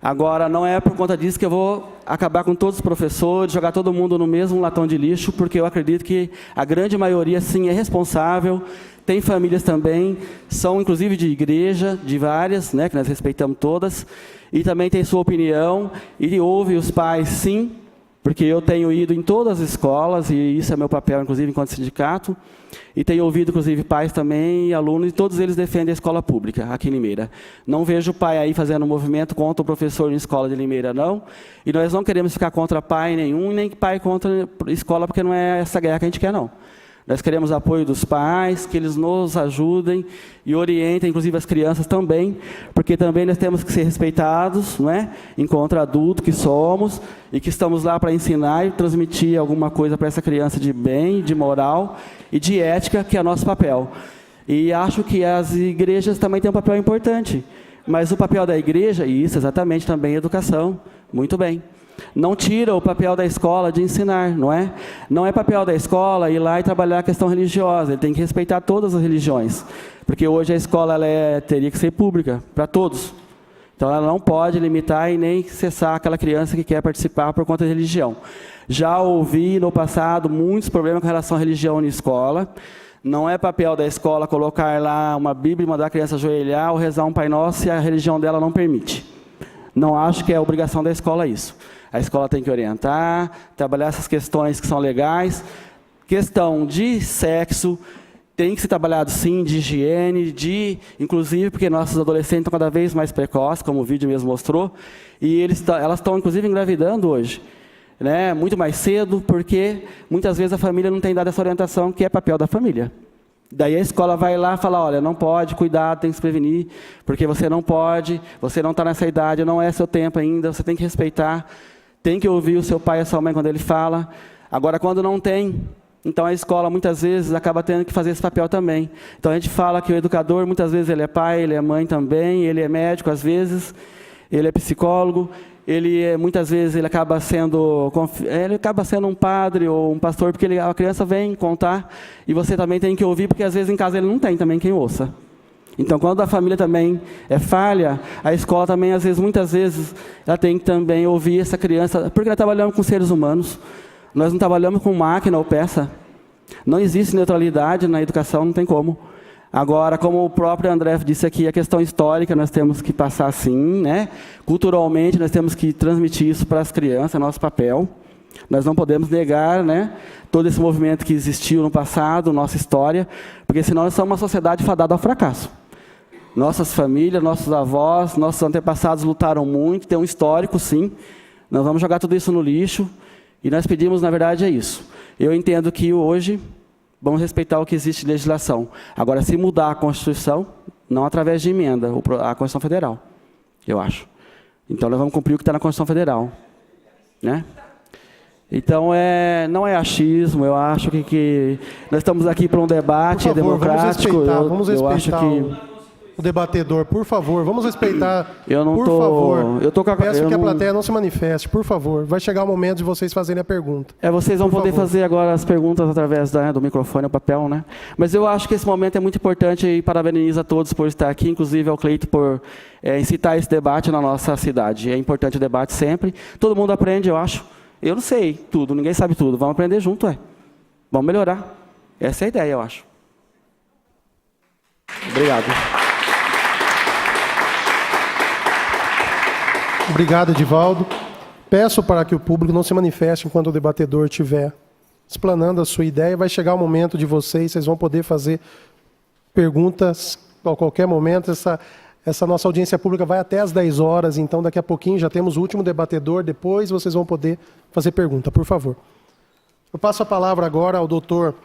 Agora, não é por conta disso que eu vou acabar com todos os professores, jogar todo mundo no mesmo latão de lixo, porque eu acredito que a grande maioria, sim, é responsável. Tem famílias também, são inclusive de igreja, de várias, né, que nós respeitamos todas, e também tem sua opinião, e ouve os pais, sim, porque eu tenho ido em todas as escolas, e isso é meu papel, inclusive, enquanto sindicato, e tenho ouvido, inclusive, pais também, e alunos, e todos eles defendem a escola pública, aqui em Limeira. Não vejo pai aí fazendo um movimento contra o professor em escola de Limeira, não, e nós não queremos ficar contra pai nenhum, nem pai contra escola, porque não é essa guerra que a gente quer, não. Nós queremos apoio dos pais, que eles nos ajudem e orientem, inclusive as crianças também, porque também nós temos que ser respeitados, não é? Enquanto adulto que somos, e que estamos lá para ensinar e transmitir alguma coisa para essa criança de bem, de moral e de ética, que é nosso papel. E acho que as igrejas também têm um papel importante, mas o papel da igreja, e isso exatamente também é educação, muito bem. Não tira o papel da escola de ensinar, não é? Não é papel da escola ir lá e trabalhar a questão religiosa, ele tem que respeitar todas as religiões, porque hoje a escola teria que ser pública, para todos. Então ela não pode limitar e nem cessar aquela criança que quer participar por conta da religião. Já ouvi no passado muitos problemas com relação à religião na escola. Não é papel da escola colocar lá uma Bíblia e mandar a criança ajoelhar ou rezar um Pai Nosso se a religião dela não permite. Não acho que é obrigação da escola isso. A escola tem que orientar, trabalhar essas questões que são legais. Questão de sexo tem que ser trabalhado sim, de higiene, inclusive porque nossos adolescentes estão cada vez mais precoces, como o vídeo mesmo mostrou, e elas estão inclusive engravidando hoje, né, muito mais cedo, porque muitas vezes a família não tem dado essa orientação, que é papel da família. Daí a escola vai lá e fala, olha, não pode, cuidado, tem que se prevenir, porque você não pode, você não está nessa idade, não é seu tempo ainda, você tem que respeitar. Tem que ouvir o seu pai e a sua mãe quando ele fala. Agora, quando não tem, então a escola muitas vezes acaba tendo que fazer esse papel também. Então a gente fala que o educador, muitas vezes ele é pai, ele é mãe também, ele é médico às vezes, ele é psicólogo, muitas vezes ele acaba sendo um padre ou um pastor, porque a criança vem contar e você também tem que ouvir, porque às vezes em casa ele não tem também quem ouça. Então, quando a família também é falha, a escola também, muitas vezes, ela tem que também ouvir essa criança, porque nós trabalhamos com seres humanos, nós não trabalhamos com máquina ou peça. Não existe neutralidade na educação, não tem como. Agora, como o próprio André disse aqui, a questão histórica nós temos que passar assim, né? Culturalmente, nós temos que transmitir isso para as crianças, é nosso papel. Nós não podemos negar, né, todo esse movimento que existiu no passado, nossa história, porque senão nós somos uma sociedade fadada ao fracasso. Nossas famílias, nossos avós, nossos antepassados lutaram muito, tem um histórico, sim. Nós vamos jogar tudo isso no lixo e nós pedimos, na verdade, é isso. Eu entendo que hoje vamos respeitar o que existe de legislação. Agora, se mudar a Constituição, não através de emenda, a Constituição Federal, eu acho. Então, nós vamos cumprir o que está na Constituição Federal, né? Então, não é achismo, eu acho que nós estamos aqui para um debate, por favor, democrático. Vamos respeitar eu acho que o debatedor, por favor, vamos respeitar. Eu não por tô, favor. Eu tô com a, Peço eu que não... a plateia não se manifeste, por favor. Vai chegar o momento de vocês fazerem a pergunta. Vocês vão poder fazer agora as perguntas através do microfone, o papel, né? Mas eu acho que esse momento é muito importante e parabenizo a todos por estar aqui, inclusive ao Cleiton por incitar esse debate na nossa cidade. É importante o debate sempre. Todo mundo aprende, eu acho. Eu não sei tudo, ninguém sabe tudo. Vamos aprender junto, Vamos melhorar. Essa é a ideia, eu acho. Obrigado. Obrigado, Edivaldo. Peço para que o público não se manifeste enquanto o debatedor estiver explanando a sua ideia. Vai chegar o momento de vocês vão poder fazer perguntas a qualquer momento. Essa nossa audiência pública vai até às 10 horas, então daqui a pouquinho já temos o último debatedor, depois vocês vão poder fazer pergunta, por favor. Eu passo a palavra agora ao doutor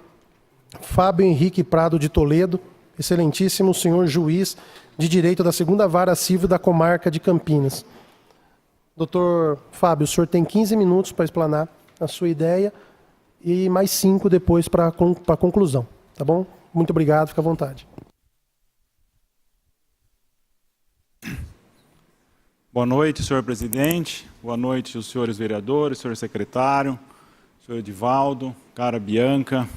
Fábio Henrique Prado de Toledo, excelentíssimo senhor juiz de Direito da 2ª Vara Civil da Comarca de Campinas. Doutor Fábio, o senhor tem 15 minutos para explanar a sua ideia e mais 5 depois para a conclusão, tá bom? Muito obrigado, fica à vontade. Boa noite, senhor presidente. Boa noite, os senhores vereadores, senhor secretário, senhor Edivaldo, cara Bianca,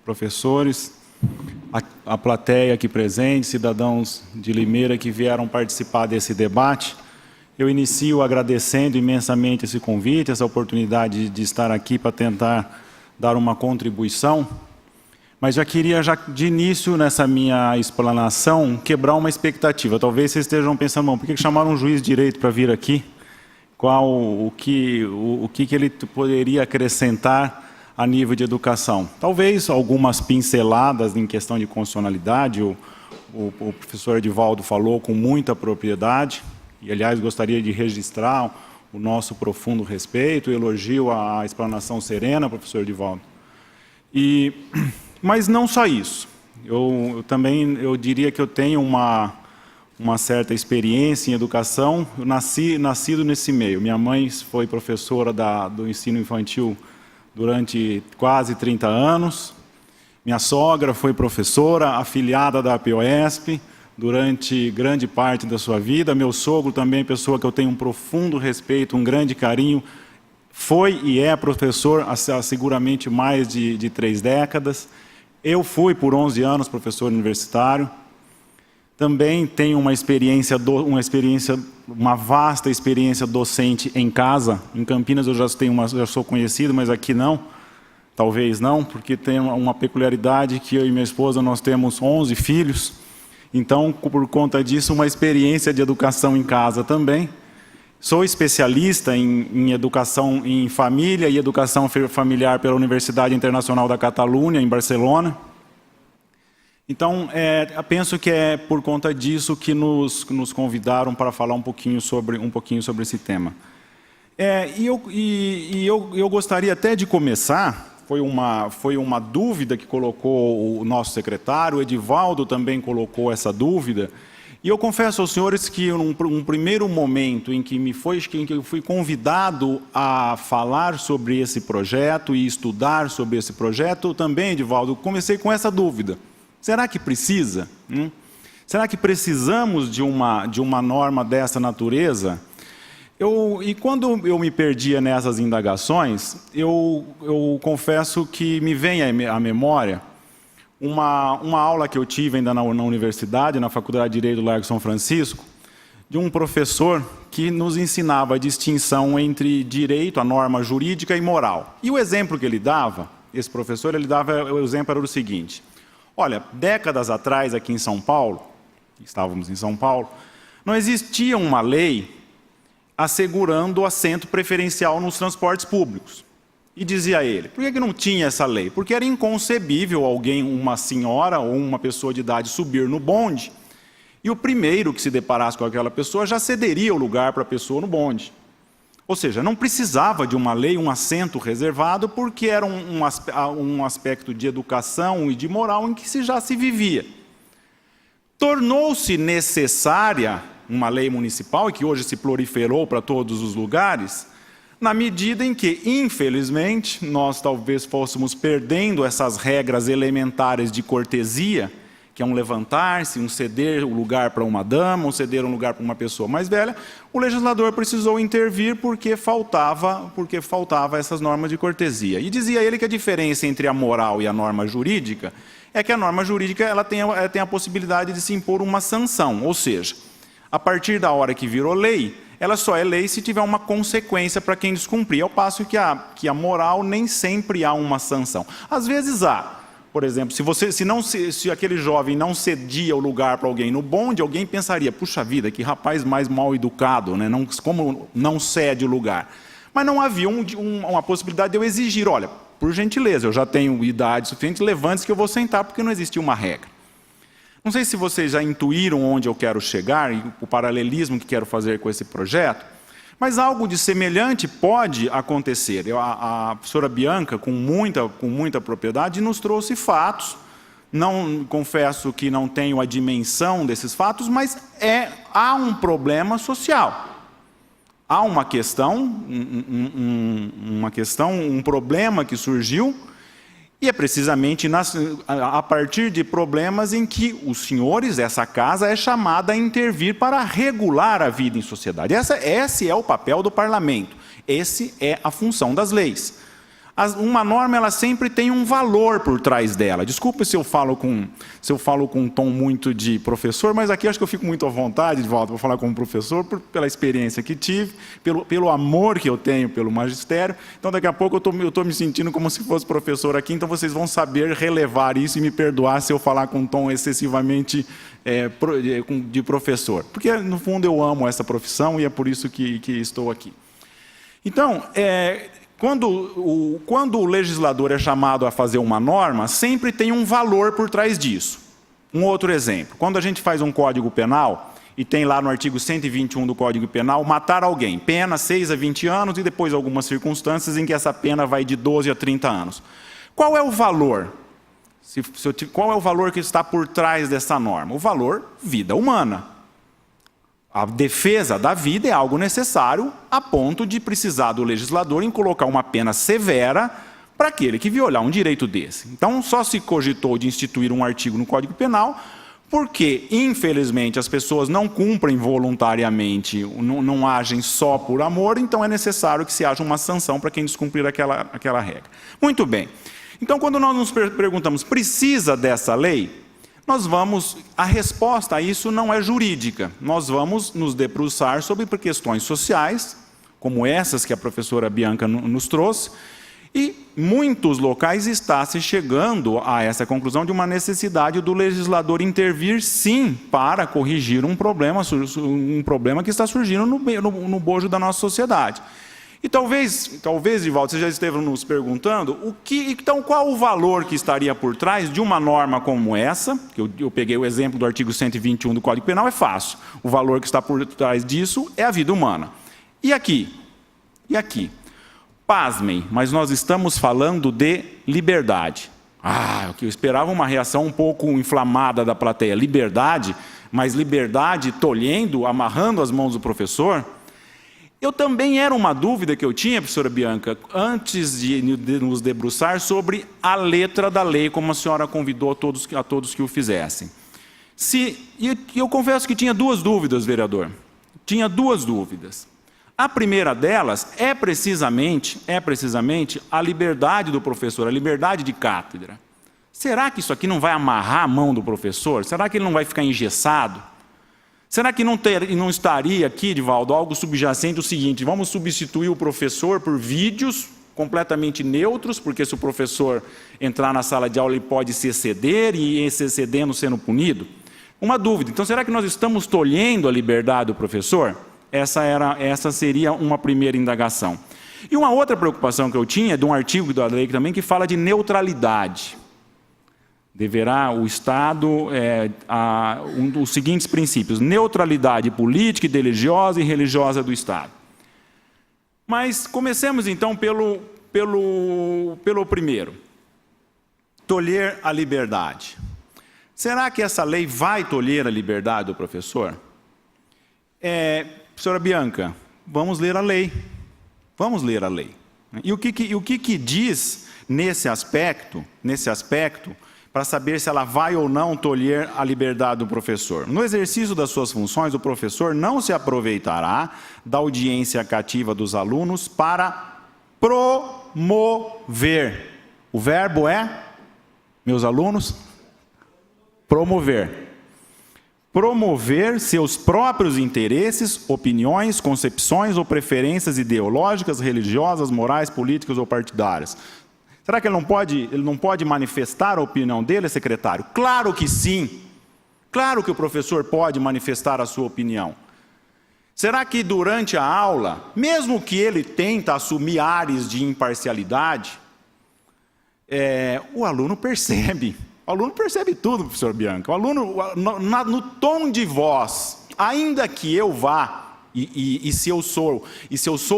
professores, a plateia aqui presente, cidadãos de Limeira que vieram participar desse debate. Eu inicio agradecendo imensamente esse convite, essa oportunidade de estar aqui para tentar dar uma contribuição, mas já queria, de início, nessa minha explanação, quebrar uma expectativa. Talvez vocês estejam pensando, por que chamaram um juiz de direito para vir aqui? O que ele poderia acrescentar a nível de educação? Talvez algumas pinceladas em questão de constitucionalidade, o professor Edivaldo falou com muita propriedade, e, aliás, gostaria de registrar o nosso profundo respeito, elogio à explanação serena, professor Edivaldo. Mas não só isso. Eu diria que eu tenho uma certa experiência em educação. Eu nascido nesse meio. Minha mãe foi professora do ensino infantil durante quase 30 anos. Minha sogra foi professora, afiliada da APOESP, durante grande parte da sua vida. Meu sogro também, pessoa que eu tenho um profundo respeito, um grande carinho, foi e é professor há seguramente mais de 3 décadas. Eu fui por 11 anos professor universitário. Também tenho uma vasta experiência docente em casa. Em Campinas eu já sou conhecido, mas aqui não. Talvez não, porque tem uma peculiaridade que eu e minha esposa nós temos 11 filhos. Então, por conta disso, uma experiência de educação em casa também. Sou especialista em educação em família e educação familiar pela Universidade Internacional da Catalunha, em Barcelona. Então, penso que é por conta disso que nos convidaram para falar um pouquinho sobre esse tema. Eu gostaria até de começar. Foi uma dúvida que colocou o nosso secretário, o Edivaldo também colocou essa dúvida. E eu confesso aos senhores que num primeiro momento em que eu fui convidado a falar sobre esse projeto e estudar sobre esse projeto, também, Edivaldo, comecei com essa dúvida. Será que precisa? Será que precisamos de uma norma dessa natureza? E quando eu me perdia nessas indagações, eu confesso que me vem à memória uma aula que eu tive ainda na universidade, na Faculdade de Direito do Largo São Francisco, de um professor que nos ensinava a distinção entre direito, a norma jurídica e moral. E o exemplo que ele dava, esse professor, o exemplo era o seguinte: olha, décadas atrás aqui em São Paulo, estávamos em São Paulo, não existia uma lei assegurando assento preferencial nos transportes públicos. E dizia ele, por que não tinha essa lei? Porque era inconcebível alguém, uma senhora ou uma pessoa de idade, subir no bonde e o primeiro que se deparasse com aquela pessoa já cederia o lugar para a pessoa no bonde. Ou seja, não precisava de uma lei, um assento reservado, porque era um aspecto de educação e de moral em que já se vivia. Tornou-se necessária uma lei municipal, e que hoje se proliferou para todos os lugares, na medida em que, infelizmente, nós talvez fôssemos perdendo essas regras elementares de cortesia, que é um levantar-se, um ceder o lugar para uma dama, um ceder um lugar para uma pessoa mais velha. O legislador precisou intervir porque faltava essas normas de cortesia. E dizia ele que a diferença entre a moral e a norma jurídica é que a norma jurídica ela tem a possibilidade de se impor uma sanção, ou seja, a partir da hora que virou lei, ela só é lei se tiver uma consequência para quem descumprir, ao passo que a moral nem sempre há uma sanção. Às vezes há. Por exemplo, se aquele jovem não cedia o lugar para alguém no bonde, alguém pensaria, puxa vida, que rapaz mais mal educado, né? Como não cede o lugar? Mas não havia uma possibilidade de eu exigir, olha, por gentileza, eu já tenho idade suficiente, levante-se que eu vou sentar, porque não existia uma regra. Não sei se vocês já intuíram onde eu quero chegar e o paralelismo que quero fazer com esse projeto, mas algo de semelhante pode acontecer. A professora Bianca, com muita propriedade, nos trouxe fatos. Não confesso que não tenho a dimensão desses fatos, mas há um problema social. Há uma questão, um problema que surgiu, e é precisamente a partir de problemas em que os senhores, essa casa, é chamada a intervir para regular a vida em sociedade. Esse é o papel do parlamento, essa é a função das leis. Uma norma ela sempre tem um valor por trás dela. Desculpe se eu falo com um tom muito de professor, mas aqui acho que eu fico muito à vontade, de volta, para falar como professor, pela experiência que tive, pelo amor que eu tenho pelo magistério. Então, daqui a pouco eu estou me sentindo como se fosse professor aqui, então vocês vão saber relevar isso e me perdoar se eu falar com um tom excessivamente de professor. Porque, no fundo, eu amo essa profissão e é por isso que estou aqui. Então, quando o legislador é chamado a fazer uma norma, sempre tem um valor por trás disso. Um outro exemplo, quando a gente faz um Código Penal, e tem lá no artigo 121 do Código Penal, matar alguém, pena 6 a 20 anos e depois algumas circunstâncias em que essa pena vai de 12 a 30 anos. Qual é o valor? Qual é o valor que está por trás dessa norma? O valor vida humana. A defesa da vida é algo necessário a ponto de precisar do legislador em colocar uma pena severa para aquele que violar um direito desse. Então, só se cogitou de instituir um artigo no Código Penal porque, infelizmente, as pessoas não cumprem voluntariamente, não agem só por amor, então é necessário que se haja uma sanção para quem descumprir aquela regra. Muito bem. Então, quando nós nos perguntamos, precisa dessa lei? A resposta a isso não é jurídica. Nós vamos nos debruçar sobre questões sociais, como essas que a professora Bianca nos trouxe, e muitos locais está se chegando a essa conclusão de uma necessidade do legislador intervir, sim, para corrigir um problema que está surgindo no bojo da nossa sociedade. E talvez, Divaldo, você já esteve nos perguntando, então qual o valor que estaria por trás de uma norma como essa, que eu peguei o exemplo do artigo 121 do Código Penal, é fácil. O valor que está por trás disso é a vida humana. E aqui? Pasmem, mas nós estamos falando de liberdade. Eu esperava uma reação um pouco inflamada da plateia. Liberdade, mas liberdade tolhendo, amarrando as mãos do professor? Eu também era uma dúvida que eu tinha, professora Bianca, antes de nos debruçar sobre a letra da lei, como a senhora convidou a todos que o fizessem. E eu confesso que tinha duas dúvidas, vereador. Tinha duas dúvidas. A primeira delas é precisamente a liberdade do professor, a liberdade de cátedra. Será que isso aqui não vai amarrar a mão do professor? Será que ele não vai ficar engessado? Será que não estaria aqui, Divaldo, algo subjacente o seguinte: vamos substituir o professor por vídeos completamente neutros, porque se o professor entrar na sala de aula ele pode se exceder e se excedendo sendo punido? Uma dúvida, então será que nós estamos tolhendo a liberdade do professor? Essa seria uma primeira indagação. E uma outra preocupação que eu tinha, de um artigo da lei também, que fala de neutralidade. Deverá o Estado, os seguintes princípios: neutralidade política, religiosa e religiosa do Estado. Mas comecemos então pelo primeiro. Tolher a liberdade. Será que essa lei vai tolher a liberdade do professor? Professora Bianca, vamos ler a lei. Vamos ler a lei. E o que diz nesse aspecto, para saber se ela vai ou não tolher a liberdade do professor? No exercício das suas funções, o professor não se aproveitará da audiência cativa dos alunos para promover. O verbo é, meus alunos, promover. Promover seus próprios interesses, opiniões, concepções ou preferências ideológicas, religiosas, morais, políticas ou partidárias. Será que ele não pode manifestar a opinião dele, secretário? Claro que sim. Claro que o professor pode manifestar a sua opinião. Será que durante a aula, mesmo que ele tenta assumir ares de imparcialidade, o aluno percebe? O aluno percebe tudo, professor Bianca. O aluno, no tom de voz, ainda que eu vá, e se eu sou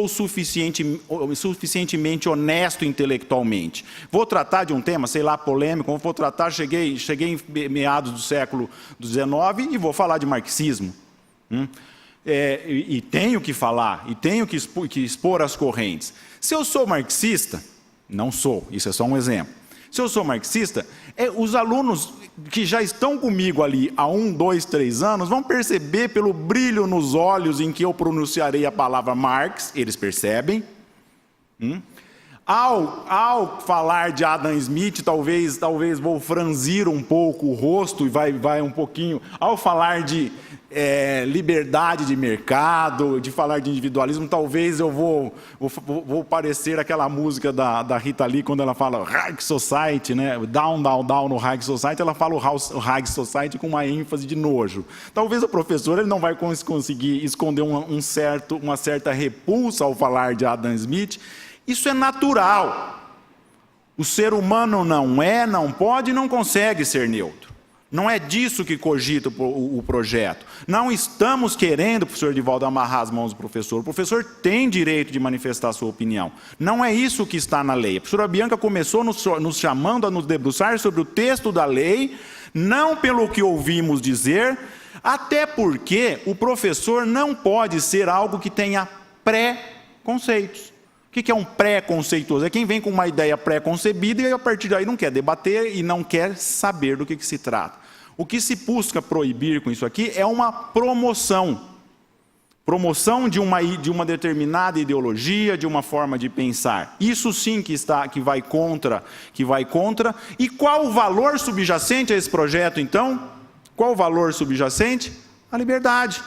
suficientemente honesto intelectualmente, vou tratar de um tema, sei lá, polêmico, vou tratar, cheguei em meados do século XIX e vou falar de marxismo. E tenho que falar, e tenho que expor as correntes. Se eu sou marxista, não sou, isso é só um exemplo. Se eu sou marxista, os alunos que já estão comigo ali há 1, 2, 3 anos vão perceber pelo brilho nos olhos em que eu pronunciarei a palavra Marx, eles percebem. Ao falar de Adam Smith, talvez vou franzir um pouco o rosto e vai um pouquinho. Ao falar de liberdade de mercado, de falar de individualismo, talvez eu vou parecer aquela música da Rita Lee, quando ela fala High Society, né? Down, down, down no High Society, ela fala o High Society com uma ênfase de nojo. Talvez o professor ele não vai conseguir esconder uma certa repulsa ao falar de Adam Smith. Isso é natural. O ser humano não pode e não consegue ser neutro. Não é disso que cogita o projeto. Não estamos querendo, professor Divaldo, amarrar as mãos do professor. O professor tem direito de manifestar a sua opinião. Não é isso que está na lei. A professora Bianca começou nos chamando a nos debruçar sobre o texto da lei, não pelo que ouvimos dizer, até porque o professor não pode ser algo que tenha pré-conceitos. O que é um pré-conceituoso? É quem vem com uma ideia pré-concebida e a partir daí não quer debater e não quer saber do que se trata. O que se busca proibir com isso aqui é uma promoção. Promoção de uma determinada ideologia, de uma forma de pensar. Isso sim que vai contra. E qual o valor subjacente a esse projeto, então? Qual o valor subjacente? A liberdade.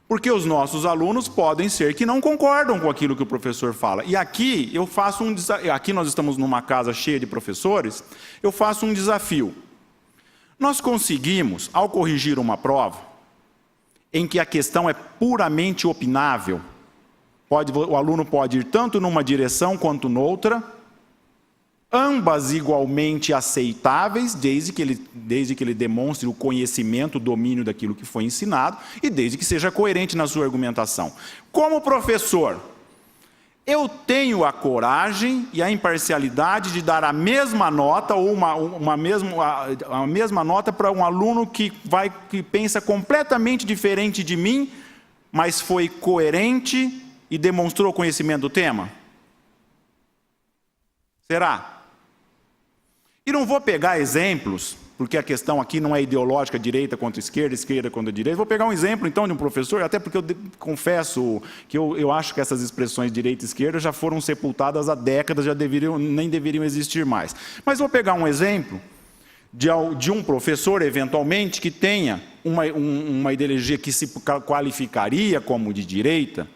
Porque os nossos alunos podem ser que não concordam com aquilo que o professor fala. E aqui eu faço aqui nós estamos numa casa cheia de professores, eu faço um desafio. Nós conseguimos, ao corrigir uma prova, em que a questão é puramente opinável, o aluno pode ir tanto numa direção quanto noutra, ambas igualmente aceitáveis, desde que ele demonstre o conhecimento, o domínio daquilo que foi ensinado, e desde que seja coerente na sua argumentação. Como professor, eu tenho a coragem e a imparcialidade de dar a mesma nota, ou a mesma nota para um aluno que pensa completamente diferente de mim, mas foi coerente e demonstrou conhecimento do tema? Será? E não vou pegar exemplos porque a questão aqui não é ideológica, direita contra esquerda contra direita. Vou pegar um exemplo, então, de um professor, até porque eu confesso que eu acho que essas expressões direita e esquerda já foram sepultadas há décadas, nem deveriam existir mais. Mas vou pegar um exemplo de um professor, eventualmente, que tenha uma ideologia que se qualificaria como de direita,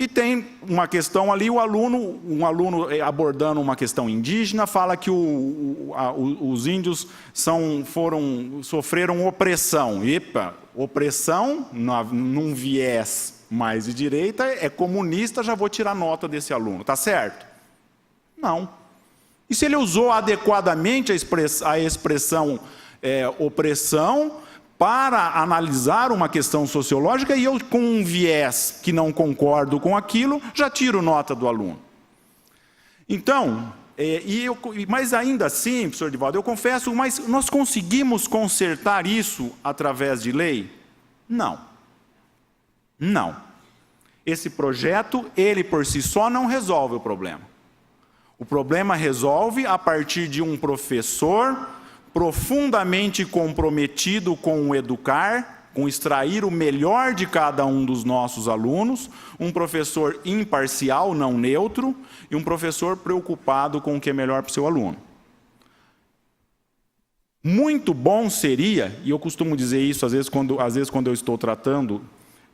e tem uma questão ali, um aluno abordando uma questão indígena, fala que os índios sofreram opressão. Epa, opressão, num viés mais de direita, é comunista, já vou tirar nota desse aluno. Está certo? Não. E se ele usou adequadamente a expressão opressão para analisar uma questão sociológica, e eu, com um viés que não concordo com aquilo, já tiro nota do aluno. Então, mas ainda assim, professor Edivaldo, eu confesso, mas nós conseguimos consertar isso através de lei? Não. Não. Esse projeto, ele por si só não resolve o problema. O problema resolve a partir de um professor profundamente comprometido com o educar, com extrair o melhor de cada um dos nossos alunos, um professor imparcial, não neutro, e um professor preocupado com o que é melhor para o seu aluno. Muito bom seria, e eu costumo dizer isso às vezes quando eu estou tratando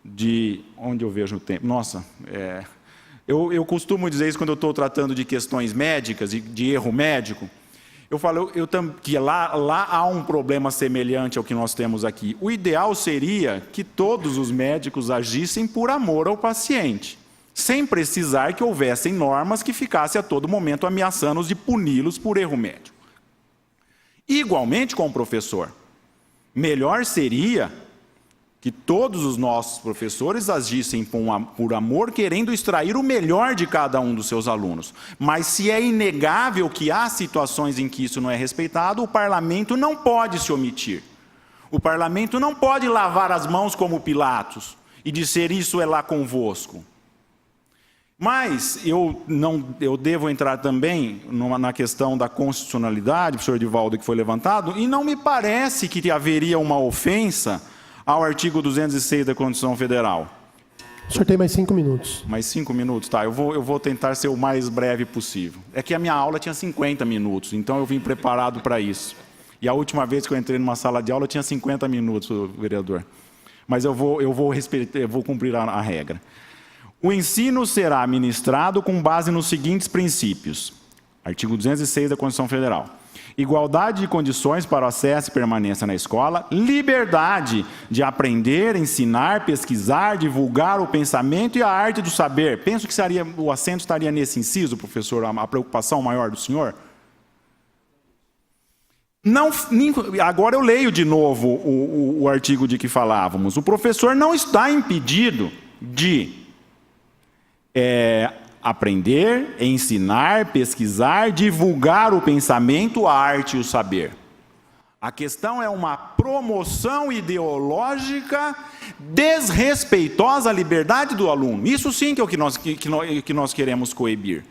de... Onde eu vejo o tempo? Nossa, eu costumo dizer isso quando eu estou tratando de questões médicas, de erro médico. Eu falo que lá há um problema semelhante ao que nós temos aqui. O ideal seria que todos os médicos agissem por amor ao paciente, sem precisar que houvessem normas que ficassem a todo momento ameaçando-os de puni-los por erro médico. Igualmente com o professor. Melhor seria que todos os nossos professores agissem por amor, querendo extrair o melhor de cada um dos seus alunos. Mas se é inegável que há situações em que isso não é respeitado, o parlamento não pode se omitir. O parlamento não pode lavar as mãos como Pilatos e dizer isso é lá convosco. Mas eu devo entrar também na questão da constitucionalidade, professor Edivaldo, que foi levantado, e não me parece que haveria uma ofensa ao artigo 206 da Constituição Federal. O senhor tem mais 5 minutos. Mais 5 minutos, tá. Eu vou tentar ser o mais breve possível. É que a minha aula tinha 50 minutos, então eu vim preparado para isso. E a última vez que eu entrei numa sala de aula, eu tinha 50 minutos, vereador. Mas eu vou cumprir a regra. O ensino será ministrado com base nos seguintes princípios. Artigo 206 da Constituição Federal. Igualdade de condições para o acesso e permanência na escola, liberdade de aprender, ensinar, pesquisar, divulgar o pensamento e a arte do saber. Penso que o acento estaria nesse inciso, professor, a preocupação maior do senhor. Agora eu leio de novo o artigo de que falávamos. O professor não está impedido de aprender, ensinar, pesquisar, divulgar o pensamento, a arte e o saber. A questão é uma promoção ideológica desrespeitosa à liberdade do aluno. Isso sim que é o que nós queremos coibir.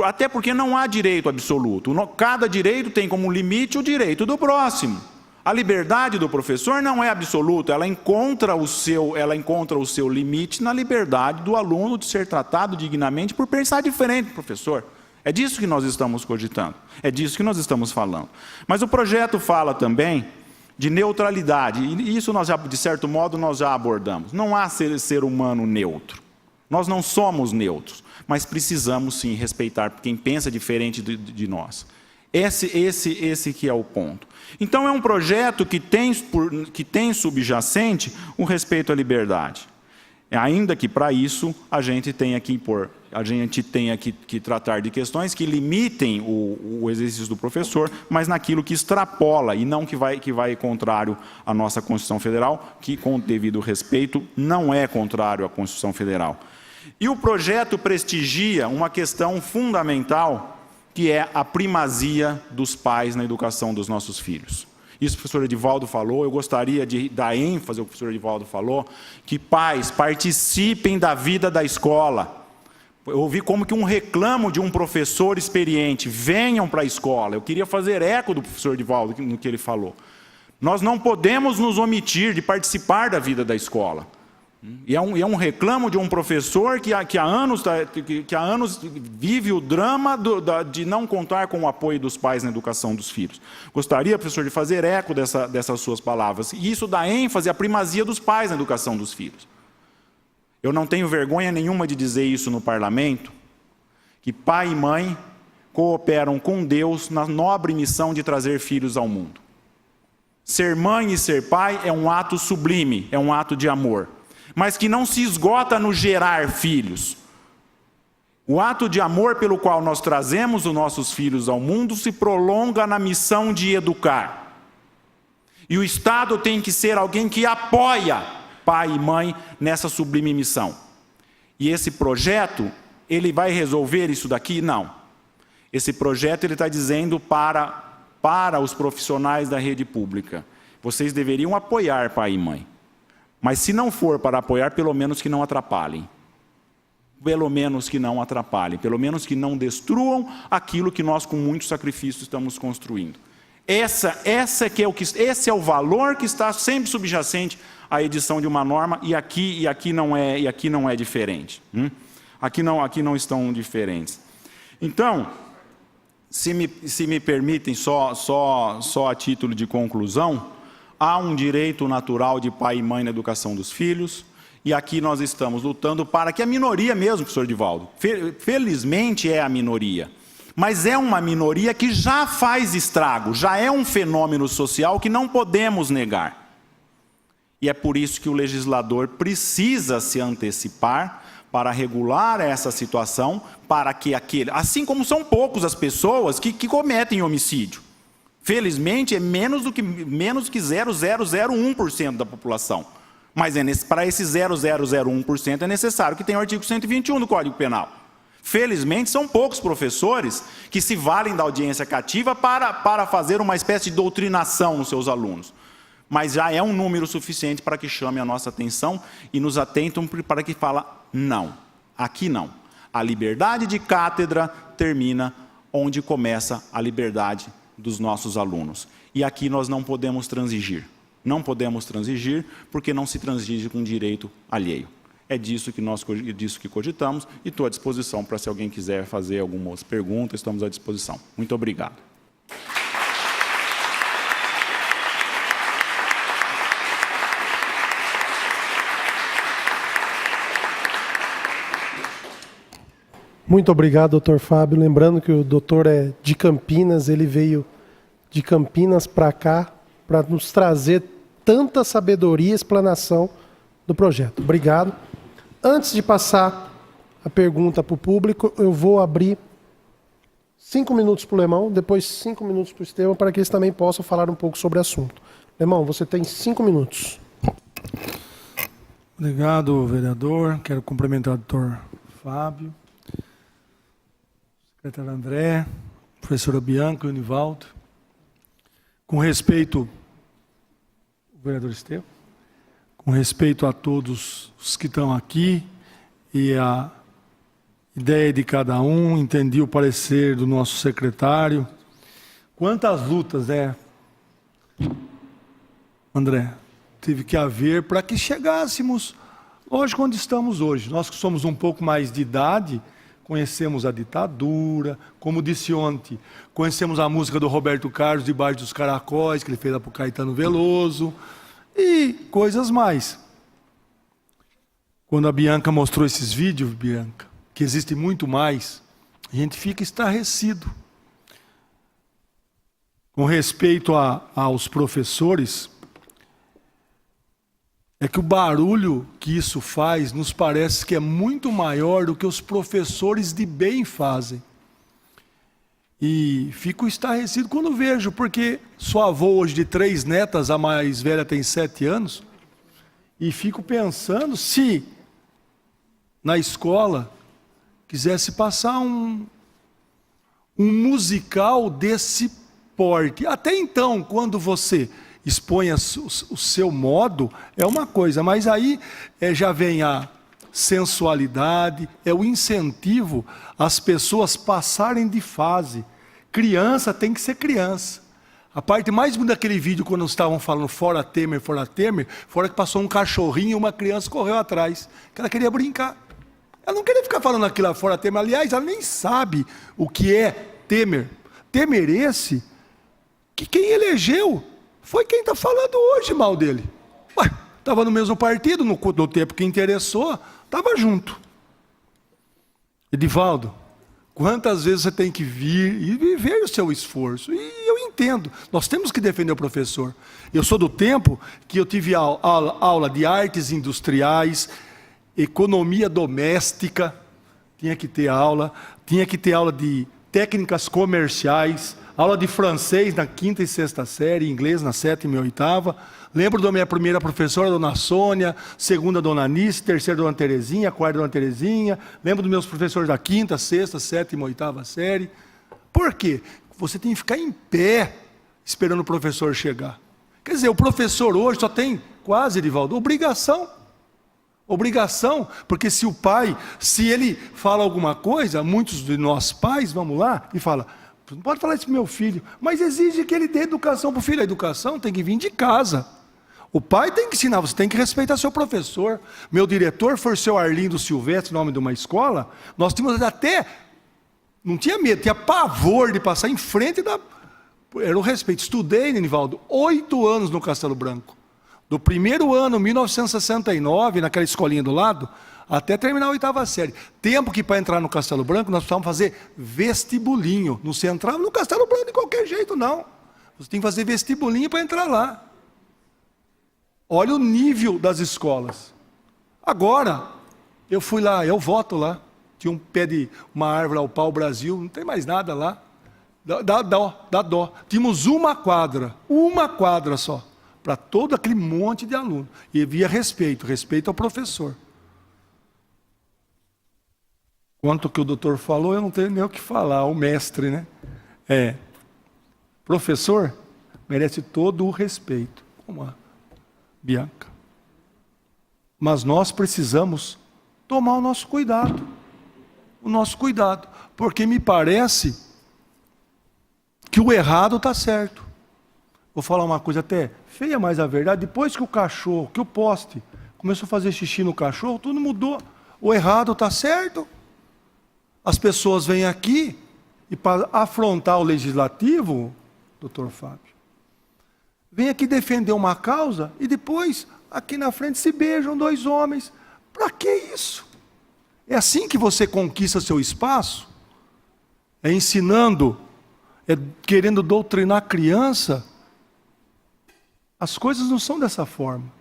Até porque não há direito absoluto. Cada direito tem como limite o direito do próximo. A liberdade do professor não é absoluta, ela encontra o seu limite na liberdade do aluno de ser tratado dignamente por pensar diferente do professor. É disso que nós estamos cogitando, é disso que nós estamos falando. Mas o projeto fala também de neutralidade, e isso nós já, de certo modo, nós já abordamos. Não há ser humano neutro. Nós não somos neutros, mas precisamos sim respeitar quem pensa diferente de nós. Esse que é o ponto. Então é um projeto que tem subjacente o respeito à liberdade. Ainda que para isso a gente tenha que tratar de questões que limitem o exercício do professor, mas naquilo que extrapola e não que vai contrário à nossa Constituição Federal, que com o devido respeito não é contrário à Constituição Federal. E o projeto prestigia uma questão fundamental, que é a primazia dos pais na educação dos nossos filhos. Isso o professor Edivaldo falou, eu gostaria de dar ênfase ao que o professor Edivaldo falou, que pais participem da vida da escola, Eu ouvi como que um reclamo de um professor experiente, venham para a escola. Eu queria fazer eco do professor Divaldo no que ele falou. Nós não podemos nos omitir de participar da vida da escola. E é um reclamo de um professor que há anos vive o drama de não contar com o apoio dos pais na educação dos filhos. Gostaria, professor, de fazer eco dessas suas palavras. E isso dá ênfase à primazia dos pais na educação dos filhos. Eu não tenho vergonha nenhuma de dizer isso no parlamento, que pai e mãe cooperam com Deus na nobre missão de trazer filhos ao mundo. Ser mãe e ser pai é um ato sublime, é um ato de amor, mas que não se esgota no gerar filhos. O ato de amor pelo qual nós trazemos os nossos filhos ao mundo se prolonga na missão de educar. E o Estado tem que ser alguém que apoia pai e mãe nessa sublime missão. E esse projeto, ele vai resolver isso daqui? Não. Esse projeto ele está dizendo para os profissionais da rede pública: vocês deveriam apoiar pai e mãe. Mas se não for para apoiar, pelo menos que não atrapalhem. Pelo menos que não atrapalhem. Pelo menos que não destruam aquilo que nós, com muito sacrifício, estamos construindo. Esse é o valor que está sempre subjacente à edição de uma norma, e aqui não é diferente. Aqui não estão diferentes. Então, se me permitem, só a título de conclusão, há um direito natural de pai e mãe na educação dos filhos, e aqui nós estamos lutando para que a minoria mesmo, professor Divaldo, felizmente é a minoria, mas é uma minoria que já faz estrago, já é um fenômeno social que não podemos negar. E é por isso que o legislador precisa se antecipar para regular essa situação, para que assim como são poucos as pessoas que cometem homicídio. Felizmente, é menos que 0,001% da população. Mas para esse 0,001% é necessário que tenha o artigo 121 do Código Penal. Felizmente, são poucos professores que se valem da audiência cativa para fazer uma espécie de doutrinação nos seus alunos. Mas já é um número suficiente para que chame a nossa atenção e nos atentam para que fala, não, aqui não. A liberdade de cátedra termina onde começa a liberdade dos nossos alunos. E aqui nós não podemos transigir. Não podemos transigir porque não se transige com direito alheio. É disso que cogitamos e estou à disposição para se alguém quiser fazer algumas perguntas, estamos à disposição. Muito obrigado. Muito obrigado, doutor Fábio. Lembrando que o doutor é de Campinas, ele veio de Campinas para cá para nos trazer tanta sabedoria e explanação do projeto. Obrigado. Antes de passar a pergunta para o público, eu vou abrir 5 minutos para o Lemão, depois 5 minutos para o Estevam, para que eles também possam falar um pouco sobre o assunto. Lemão, você tem 5 minutos. Obrigado, vereador. Quero cumprimentar o doutor Fábio, secretário André, professora Bianca e o Nivaldo. Com respeito, o vereador Estevam, com respeito a todos os que estão aqui e a ideia de cada um, entendi o parecer do nosso secretário. Quantas lutas, André, teve que haver para que chegássemos, lógico, onde estamos hoje. Nós que somos um pouco mais de idade, conhecemos a ditadura, como disse ontem, conhecemos a música do Roberto Carlos, Debaixo dos Caracóis, que ele fez lá para o Caetano Veloso, e coisas mais. Quando a Bianca mostrou esses vídeos, Bianca, que existe muito mais, a gente fica estarrecido. Com respeito aos professores, é que o barulho que isso faz nos parece que é muito maior do que os professores de bem fazem. E fico estarrecido quando vejo, porque sou avô hoje de 3 netas, a mais velha tem 7 anos, e fico pensando se na escola quisesse passar um musical desse porte. Até então, quando você expõe o seu modo, é uma coisa, mas aí já vem sensualidade, é o incentivo às pessoas passarem de fase. Criança tem que ser criança. A parte mais bonita daquele vídeo, quando estavam falando fora Temer, fora que passou um cachorrinho e uma criança correu atrás, que ela queria brincar. Ela não queria ficar falando aquilo lá fora Temer. Aliás, ela nem sabe o que é Temer. Temer esse, que quem elegeu foi quem está falando hoje mal dele. Estava no mesmo partido, no tempo que interessou, estava junto. Edivaldo, quantas vezes você tem que vir e viver o seu esforço? E eu entendo, nós temos que defender o professor. Eu sou do tempo que eu tive aula de artes industriais, economia doméstica, tinha que ter aula de técnicas comerciais, aula de francês na 5ª e 6ª série, inglês na 7ª e 8ª. Lembro da minha primeira professora, dona Sônia, segunda, dona Anice, terceira, dona Terezinha, quarta, dona Terezinha. Lembro dos meus professores da 5ª, 6ª, 7ª e 8ª série. Por quê? Você tem que ficar em pé esperando o professor chegar. Quer dizer, o professor hoje só tem quase, Edivaldo, obrigação. Obrigação, porque se o pai, se ele fala alguma coisa, muitos de nós pais, vamos lá, e fala, não pode falar isso para meu filho, mas exige que ele dê educação para o filho. A educação tem que vir de casa. O pai tem que ensinar, você tem que respeitar seu professor. Meu diretor foi o seu Arlindo Silvestre, nome de uma escola. Nós tínhamos até, não tinha medo, tinha pavor de passar em frente da... Era o respeito. Estudei, Edivaldo, 8 anos no Castelo Branco. Do primeiro ano, 1969, naquela escolinha do lado, até terminar a 8ª série. Tempo que para entrar no Castelo Branco, nós precisávamos fazer vestibulinho. Não se entrava no Castelo Branco de qualquer jeito, não. Você tem que fazer vestibulinho para entrar lá. Olha o nível das escolas. Agora, eu fui lá, eu voto lá. Tinha um pé de uma árvore ao pau Brasil, não tem mais nada lá. Dá dó. Tínhamos uma quadra só, para todo aquele monte de aluno. E havia respeito ao professor. Quanto que o doutor falou, eu não tenho nem o que falar, o mestre, né? Professor merece todo o respeito, como a Bianca. Mas nós precisamos tomar o nosso cuidado. Porque me parece que o errado está certo. Vou falar uma coisa até feia, mas a verdade, depois que o cachorro, que o poste, começou a fazer xixi no cachorro, tudo mudou. O errado está certo. As pessoas vêm aqui e para afrontar o legislativo, doutor Fábio, vem aqui defender uma causa e depois, aqui na frente, se beijam 2 homens. Para que isso? É assim que você conquista seu espaço? É ensinando, é querendo doutrinar a criança? As coisas não são dessa forma.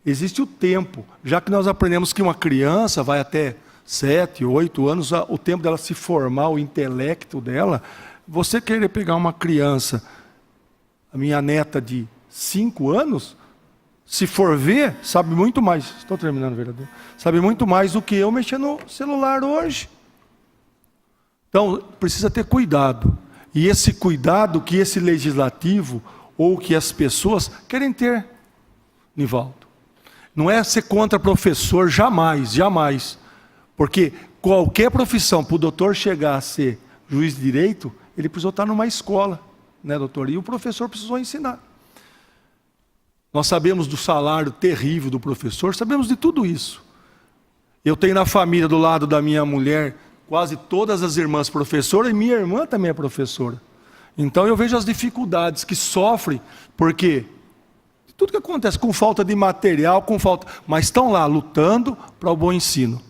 Existe o tempo. Já que nós aprendemos que uma criança vai até 7, 8 anos, o tempo dela se formar, o intelecto dela, você querer pegar uma criança, a minha neta de 5 anos, se for ver, sabe muito mais, estou terminando, vereador, sabe muito mais do que eu mexer no celular hoje. Então, precisa ter cuidado. E esse cuidado que esse legislativo ou que as pessoas querem ter, Nivaldo. Não é ser contra professor, jamais. Porque qualquer profissão, para o doutor chegar a ser juiz de direito, ele precisou estar numa escola, né, doutor? E o professor precisou ensinar. Nós sabemos do salário terrível do professor, sabemos de tudo isso. Eu tenho na família, do lado da minha mulher, quase todas as irmãs professoras, e minha irmã também é professora. Então eu vejo as dificuldades que sofrem, porque tudo que acontece com falta de material, mas estão lá lutando para o bom ensino.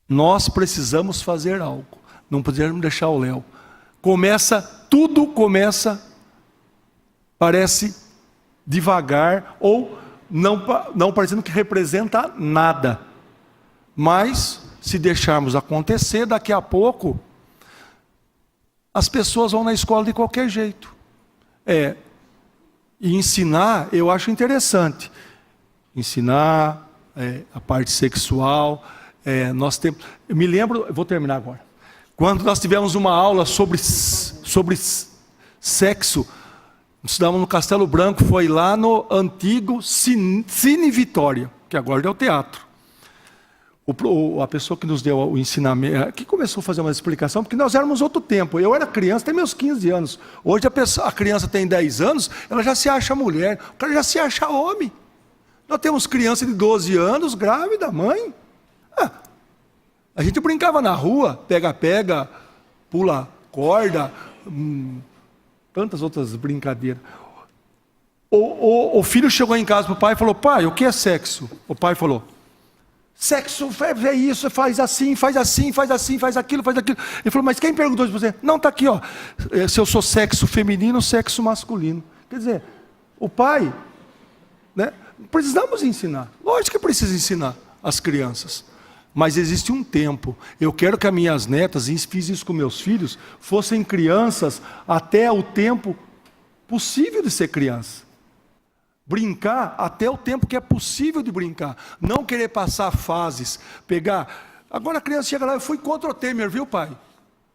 Nós precisamos fazer algo. Não podemos deixar o Léo. Tudo começa, parece devagar, ou não parecendo que representa nada. Mas, se deixarmos acontecer, daqui a pouco, as pessoas vão na escola de qualquer jeito. E ensinar, eu acho interessante. Ensinar a parte sexual. Nós temos, eu me lembro, eu vou terminar agora. Quando nós tivemos uma aula sobre sexo, Estudamos no Castelo Branco, foi lá no antigo Cine Vitória, que agora é o teatro. A pessoa que nos deu o ensinamento, que começou a fazer uma explicação, porque nós éramos outro tempo. Eu era criança, tem meus 15 anos. Hoje a criança tem 10 anos, ela já se acha mulher, o cara já se acha homem. Nós temos criança de 12 anos, grávida, mãe. A gente brincava na rua, pega-pega, pula corda, tantas outras brincadeiras. O filho chegou em casa para o pai e falou: pai, o que é sexo? O pai falou: sexo é isso, faz assim, faz assim, faz assim, faz aquilo, faz aquilo. Ele falou: mas quem perguntou isso para você? Não, está aqui, ó. Se eu sou sexo feminino, sexo masculino. Quer dizer, o pai, né? Precisamos ensinar. Lógico que precisa ensinar as crianças. Mas existe um tempo. Eu quero que as minhas netas, e fiz isso com meus filhos, fossem crianças até o tempo possível de ser criança. Brincar até o tempo que é possível de brincar. Não querer passar fases, pegar... Agora a criança chega lá: eu fui contra o Temer, viu, pai?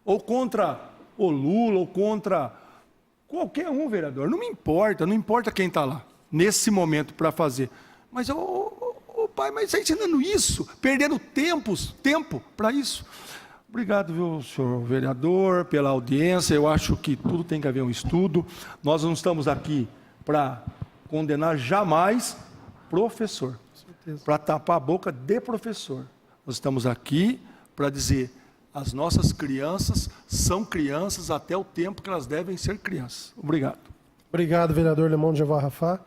Ou contra o Lula, ou contra qualquer um, vereador. Não me importa, não importa quem está lá, nesse momento, para fazer. Mas pai, mas está ensinando isso, perdendo tempo para isso. Obrigado, viu, senhor vereador, pela audiência. Eu acho que tudo tem que haver um estudo. Nós não estamos aqui para condenar jamais professor, para tapar a boca de professor. Nós estamos aqui para dizer: as nossas crianças são crianças até o tempo que elas devem ser crianças. Obrigado. Obrigado, vereador Lemon de Jeová Rafá.